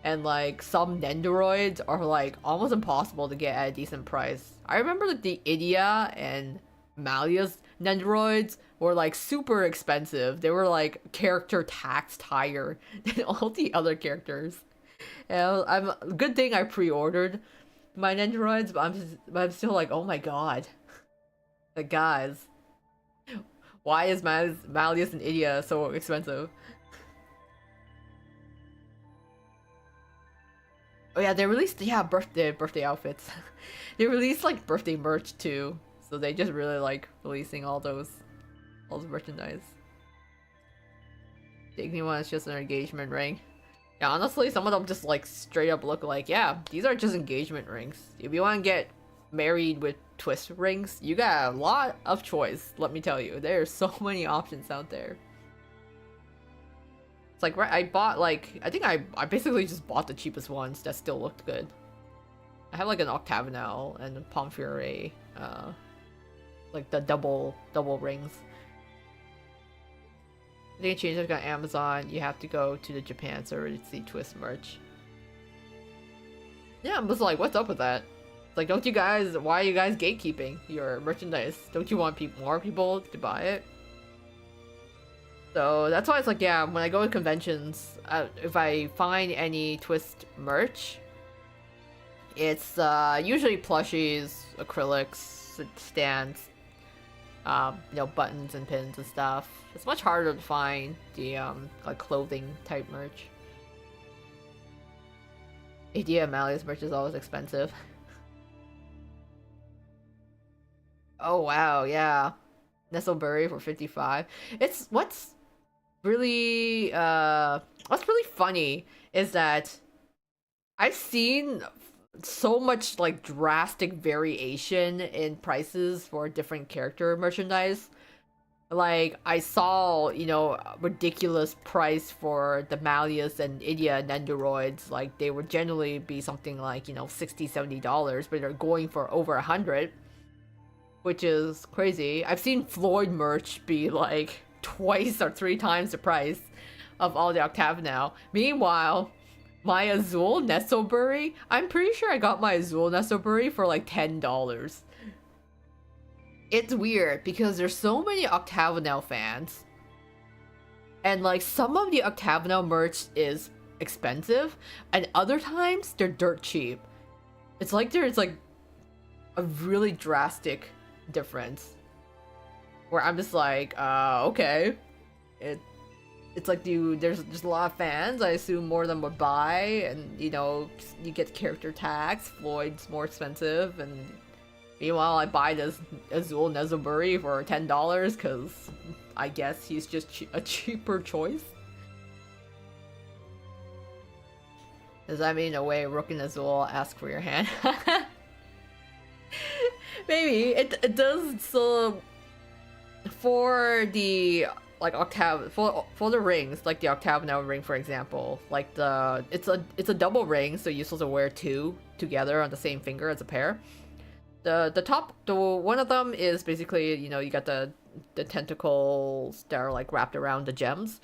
and like some Nendoroids are like almost impossible to get at a decent price. I remember like the Idia and Malia's Nendoroids were like super expensive. They were like character taxed higher than all the other characters. And good thing I pre-ordered my Nendoroids, but I'm still like, oh my god. Like, guys, why is Malleus and Idia so expensive? Oh yeah, they released birthday outfits. They released like birthday merch too, so they just really like releasing all those merchandise. The Igni one is just an engagement ring. Yeah, honestly, some of them just like straight up look like, yeah, these are just engagement rings. If you want to get married with Twist rings, you got a lot of choice, let me tell you. There's so many options out there. It's like, right, I bought like, I think I basically just bought the cheapest ones that still looked good. I have like an Octagonal and a Pomfury, like the double rings. I think it changes on Amazon. You have to go to the Japan server to see Twist merch. Yeah, I'm just like, what's up with that? It's like, don't you guys, why are you guys gatekeeping your merchandise? Don't you want more people to buy it? So that's why it's like, yeah, when I go to conventions, if I find any Twist merch, it's usually plushies, acrylics, stands, you know, buttons and pins and stuff. It's much harder to find the like clothing type merch. Idia Malleus merch is always expensive. Oh wow, yeah. Nestleberry for 55. It's what's really funny is that I've seen so much like drastic variation in prices for different character merchandise. Like, I saw, you know, a ridiculous price for the Malleus and Idia Nendoroids. Like, they would generally be something like, you know, $60, $70, but they're going for over 100, which is crazy. I've seen Floyd merch be like twice or three times the price of all the Octagonal. Meanwhile, my Azul Nestleberry, I'm pretty sure I got my Azul Nestleberry for like $10. It's weird because there's so many Octagonal fans, and like some of the Octagonal merch is expensive, and other times they're dirt cheap. It's like there's like a really drastic difference where I'm just like, okay, it's like there's just a lot of fans. I assume more of them would buy, and you know, you get character tags. Floyd's more expensive, and meanwhile, I buy this Azul Nestleberry for $10 because I guess he's just a cheaper choice. Does that mean a way Rook and Azul ask for your hand? Maybe it does. So for the like for the rings, like the Octagonal ring, for example, like it's a double ring, so you're supposed to wear two together on the same finger as a pair. The one of them is basically, you know, you got the tentacles that are like wrapped around the gems,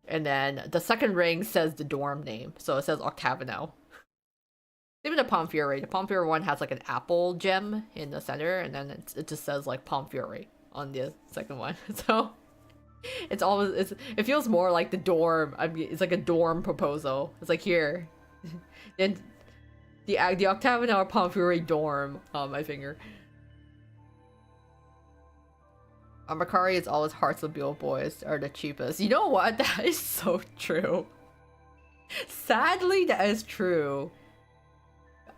and then the second ring says the dorm name, so it says Octagonal. Even the Pomfury one has like an apple gem in the center, and then it just says like Pomfury on the second one. So it's always it feels more like the dorm. I mean, it's like a dorm proposal. It's like, here, and the Octagonal Pomfury dorm on my finger. Makari is always Hearts of Beale boys are the cheapest. You know what? That is so true. Sadly, that is true.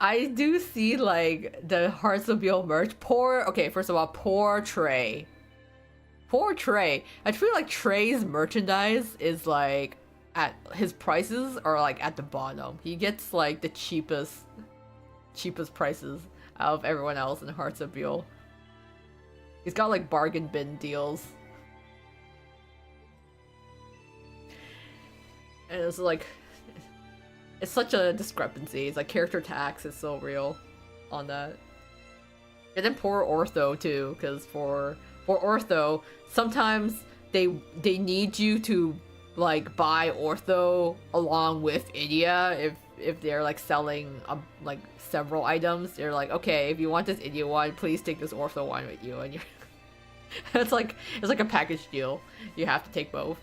I do see like the Hearts of Beale merch. First of all, poor Trey. Poor Trey. I feel like Trey's merchandise is like his prices are like at the bottom. He gets like the cheapest cheapest prices out of everyone else in Hearts of Buell. He's got like bargain bin deals. And it's like, it's such a discrepancy. It's like character tax is so real on that. And then poor Ortho too, because for Ortho, sometimes they need you to like buy Ortho along with Idia if they're like selling like several items. They're like, okay, if you want this Idia one, please take this Ortho one with you, and you're it's like a package deal. You have to take both.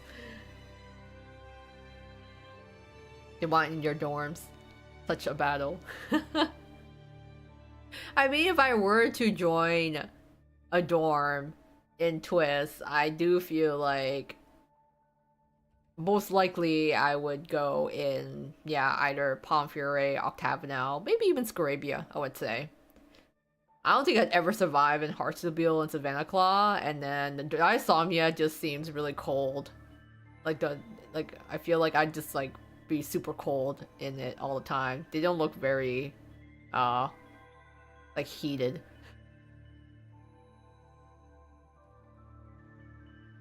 They want it in your dorms. Such a battle. I mean, if I were to join a dorm in Twist, I do feel like most likely I would go in, yeah, either Pomfure, Octagonal, maybe even Scarabia, I would say. I don't think I'd ever survive in Heartsteel and Savannah Claw, and then the Dysomnia just seems really cold. Like I feel like I'd just like be super cold in it all the time. They don't look very like heated.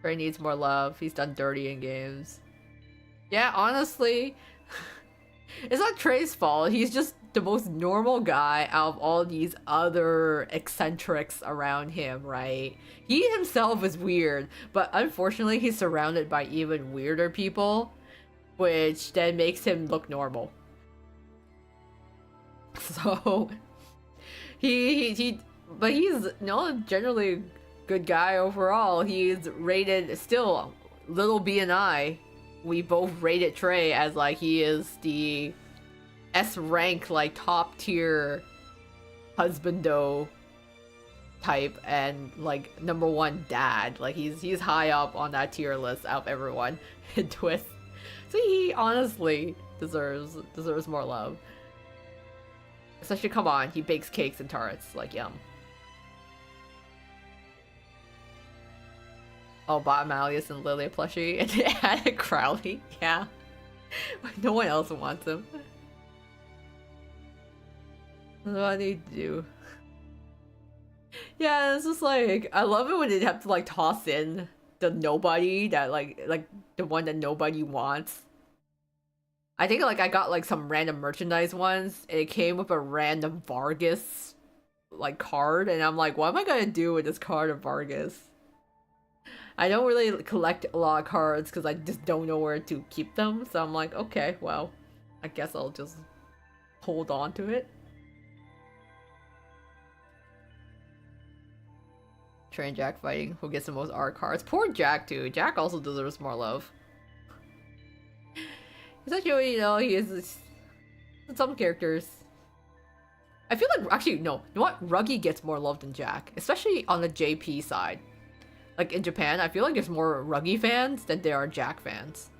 Trey needs more love. He's done dirty in games. Yeah, honestly, it's not Trey's fault. He's just the most normal guy out of all these other eccentrics around him, right? He himself is weird, but unfortunately he's surrounded by even weirder people, which then makes him look normal. So but he's generally a good guy overall. He's rated still little B and I. We both rated Trey as like he is the S rank, like top tier husbando type, and like #1 dad. Like he's high up on that tier list out of everyone in Twist. So he honestly deserves more love. Especially, come on, he bakes cakes and tarts, like yum. Oh, bought Malleus and Lilia plushie and added Crowley, yeah. No one else wants him. What do you do? Yeah, it's just like, I love it when they have to like toss in the nobody that like the one that nobody wants. I think like I got like some random merchandise ones, and it came with a random Vargas like card, and I'm like, what am I gonna do with this card of Vargas? I don't really collect a lot of cards because I just don't know where to keep them, so I'm like, okay, well, I guess I'll just hold on to it. Trey and Jack fighting, who gets the most art cards. Poor Jack too. Jack also deserves more love. Essentially, he is some characters. I feel like, actually, no. You know what? Ruggy gets more love than Jack. Especially on the JP side. Like, in Japan, I feel like there's more Ruggy fans than there are Jack fans.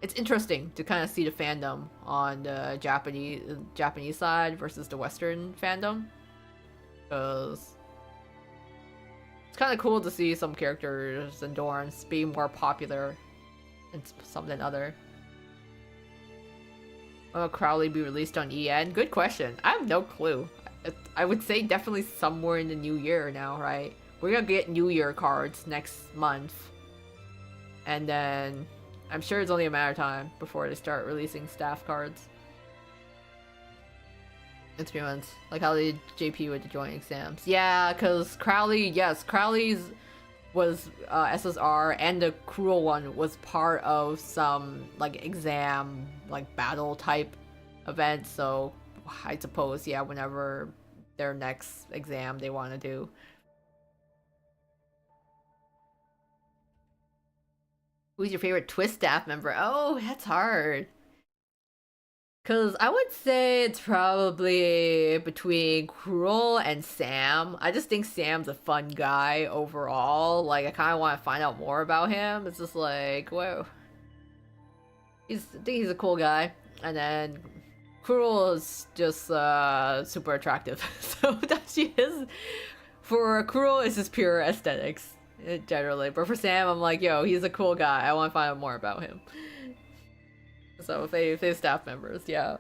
It's interesting to kind of see the fandom on the Japanese side versus the Western fandom. Because it's kind of cool to see some characters and dorms be more popular and some than other. Will Crowley be released on EN? Good question. I have no clue. I would say definitely somewhere in the new year now, right? We're gonna get New Year cards next month. And then I'm sure it's only a matter of time before they start releasing staff cards. In 3 months. Like how they did JP with the joint exams. Yeah, because Crowley, yes, Crowley's was SSR, and the Cruel one was part of some like exam, like battle type event, so I suppose, yeah, whenever their next exam they want to do. Who's your favorite Twist staff member? Oh, that's hard. Because I would say it's probably between Cruel and Sam. I just think Sam's a fun guy overall. Like, I kind of want to find out more about him. It's just like, whoa. I think he's a cool guy. And then Cruel is just super attractive. So that she is. For Cruel, it's just pure aesthetics, generally. But for Sam, I'm like, yo, he's a cool guy. I want to find out more about him. So if they have staff members, yeah.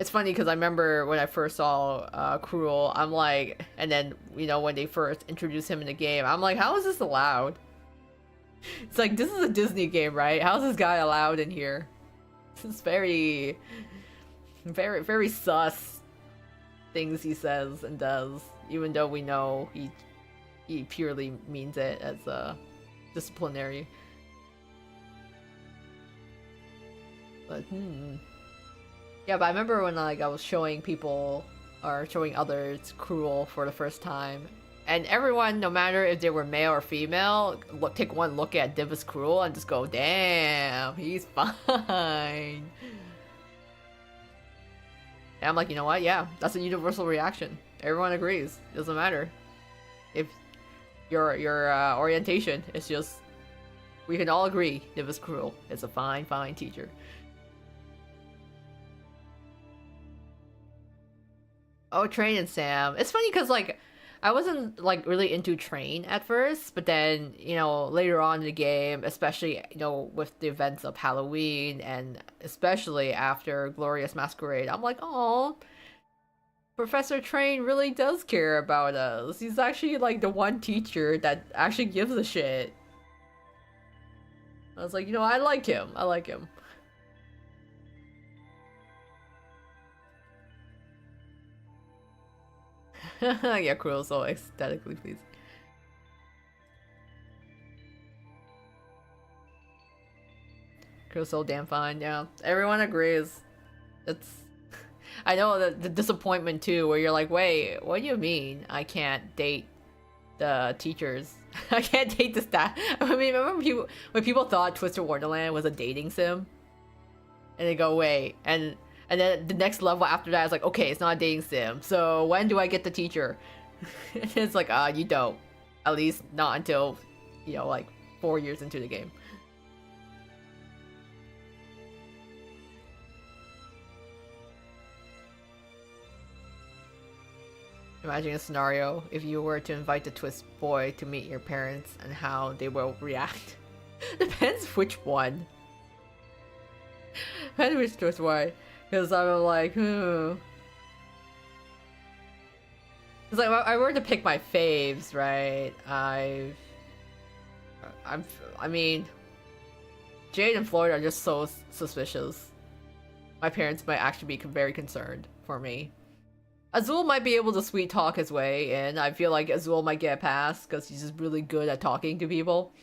It's funny because I remember when I first saw Cruel, I'm like, and then, you know, when they first introduced him in the game, I'm like, how is this allowed? It's like, this is a Disney game, right? How is this guy allowed in here? It's very, very sus things he says and does, even though we know he purely means it as a disciplinary. But yeah, but I remember when like I was showing people or showing others Cruel for the first time, and everyone, no matter if they were male or female, take one look at Divis Cruel and just go, damn, he's fine. And I'm like, you know what? Yeah, that's a universal reaction. Everyone agrees. Doesn't matter if your orientation. It's just we can all agree Divis Cruel is a fine teacher. Oh, Train and Sam. It's funny because like I wasn't like really into Train at first, but then, you know, later on in the game, especially, you know, with the events of Halloween and especially after Glorious Masquerade, I'm like, oh, Professor Train really does care about us. He's actually like the one teacher that actually gives a shit. I was like, you know, I like him. I like him. Yeah, Cruel, so aesthetically pleasing. Cruel's so damn fine, yeah. Everyone agrees. It's... I know the disappointment too, where you're like, wait, what do you mean I can't date the teachers? I can't date the staff. I mean, remember when people thought Twisted Wonderland was a dating sim? And they go, wait, and then the next level after that is like, okay, it's not a dating sim, so when do I get the teacher? It's like, you don't. At least not until, you know, like 4 years into the game. Imagine a scenario if you were to invite the Twist boy to meet your parents and how they will react. Depends which one. Depends which Twist boy. Because I'm like, It's like, if I were to pick my faves, right? I mean, Jade and Floyd are just so suspicious. My parents might actually be very concerned for me. Azul might be able to sweet talk his way in. I feel like Azul might get past because he's just really good at talking to people.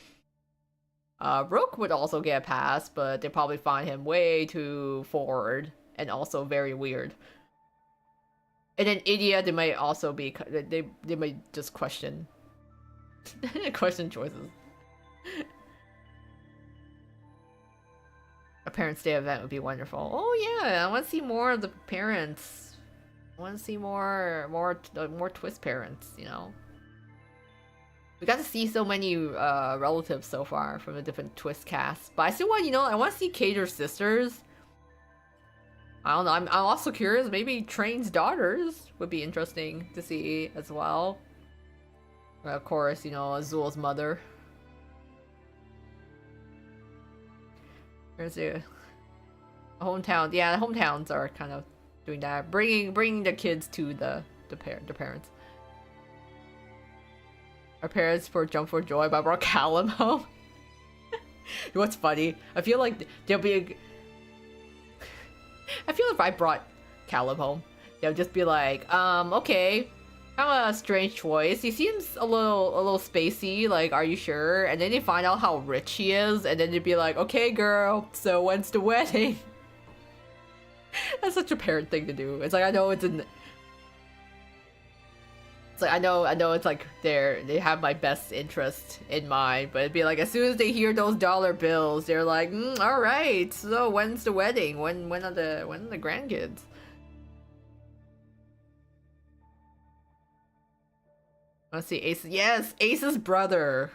Rook would also get past, but they probably find him way too forward and also very weird. And then Idia, they might also be they might just question question choices. A Parents' Day event would be wonderful. Oh yeah, I want to see more of the parents. I want to see more Twist parents, you know. We got to see so many relatives so far from the different Twist casts, but I still want, you know, I want to see Cater's sisters. I don't know. I'm also curious. Maybe Train's daughters would be interesting to see as well. Of course, you know, Azul's mother. There's a hometown. Yeah, the hometowns are kind of doing that, bringing the kids to the parents. Our parents for Jump for Joy, but I brought Callum home. What's funny? I feel like there'll be I feel if I brought Callum home, they'll just be like, okay, kind of a strange choice. He seems a little spacey, like, are you sure? And then they find out how rich he is, and then they'd be like, okay, girl, so when's the wedding? That's such a parent thing to do. It's like, I know it's in... It's like, I know it's like they have my best interest in mind, but it'd be like, as soon as they hear those dollar bills, they're like, all right, so when's the wedding? When are the grandkids? Let's see, Ace. Yes, Ace's brother.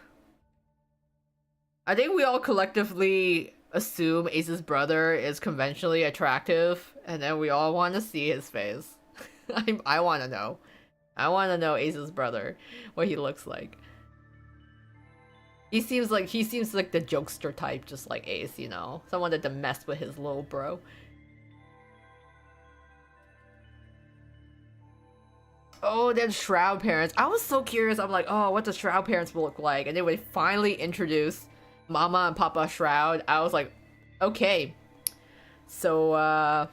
I think we all collectively assume Ace's brother is conventionally attractive, and then we all want to see his face. I want to know. I want to know Ace's brother, what he looks like. He seems like the jokester type, just like Ace, you know, someone that to mess with his little bro. Oh, then Shroud Parents. I was so curious. I'm like, oh, what does Shroud Parents look like? And then when they finally introduced Mama and Papa Shroud, I was like, okay. So,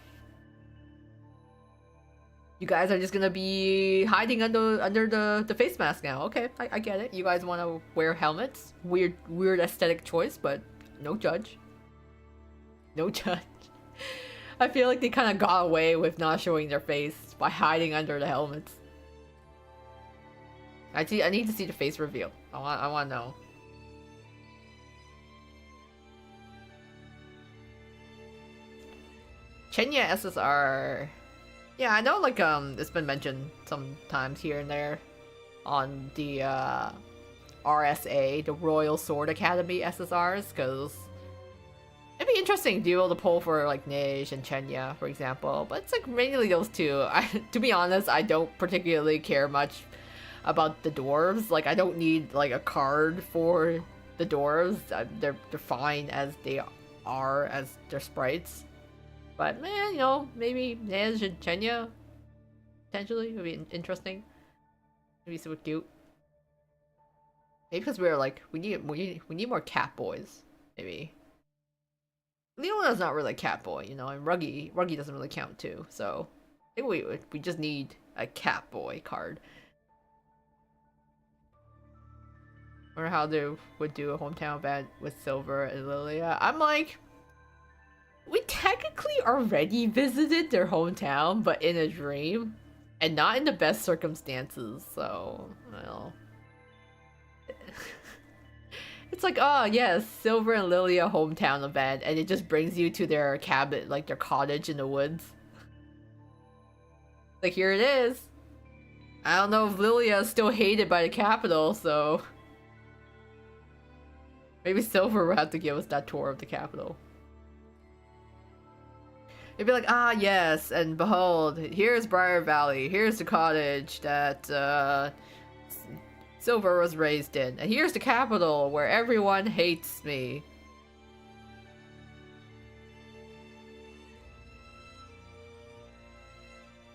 you guys are just gonna be hiding under the face mask now. Okay, I get it. You guys want to wear helmets? Weird aesthetic choice, but no judge. No judge. I feel like they kind of got away with not showing their face by hiding under the helmets. I need to see the face reveal. I want to know. Chenya SSR. Yeah, I know, like, it's been mentioned sometimes here and there on the, RSA, the Royal Sword Academy SSRs, because it'd be interesting to be able to pull for, like, Nish and Chenya, for example, but it's, like, mainly those two. To be honest, I don't particularly care much about the dwarves. Like, I don't need, like, a card for the dwarves. They're fine as they are, as their sprites. But, man, you know, maybe Nish and Chenya, potentially, would be interesting. Maybe super cute. Maybe because we're like, we need more cat boys, maybe. Leona's not really a cat boy, you know, and Ruggy doesn't really count too, so I think we just need a cat boy card. I wonder how they would do a hometown event with Silver and Lilia. I'm like, we technically already visited their hometown, but in a dream, and not in the best circumstances, so, well. It's like, oh yes, Silver and Lilia hometown event, and it just brings you to their cabin, like their cottage in the woods. Like, here it is. I don't know if Lilia is still hated by the capital, so maybe Silver will have to give us that tour of the capital. It'd be like, ah yes, and behold, here's Briar Valley, here's the cottage that Silver was raised in, and here's the capital where everyone hates me.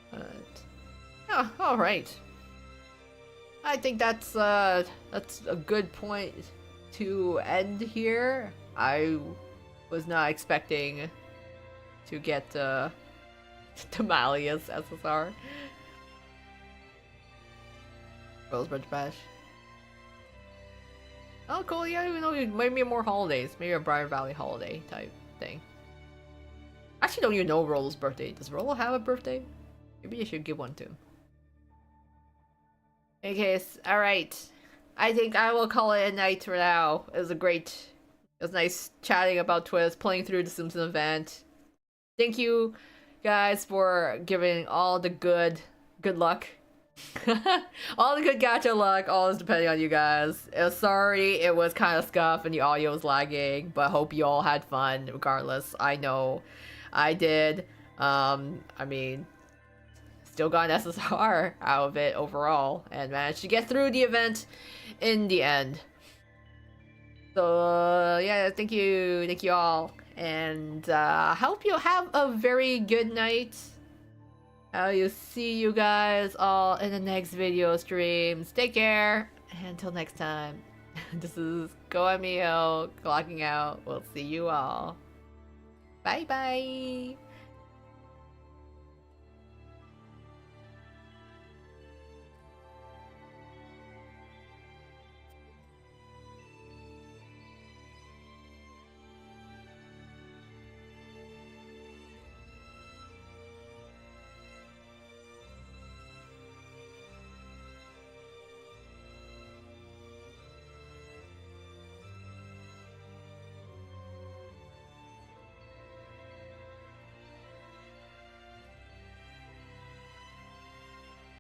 But, yeah, all right. I think that's a good point to end here. I was not expecting to get Tamalia's SSR. Rosebudge Bash. Oh, cool. Yeah, you know, maybe more holidays. Maybe a Briar Valley holiday type thing. Actually, don't even know Rollo's birthday. Does Rollo have a birthday? Maybe you should give one to him. Okay, alright. I think I will call it a night for now. It was nice chatting about Twist, playing through the Simpson event. Thank you guys for giving all the good luck. All the good gacha luck, all is depending on you guys. Sorry it was kind of scuffed and the audio was lagging, but hope you all had fun regardless. I know I did. I mean, still got an SSR out of it overall and managed to get through the event in the end. So yeah, thank you all, and hope you have a very good night. I'll see you guys all in the next video streams. Take care. Until next time. This is Goemio clocking out. We'll see you all. Bye bye.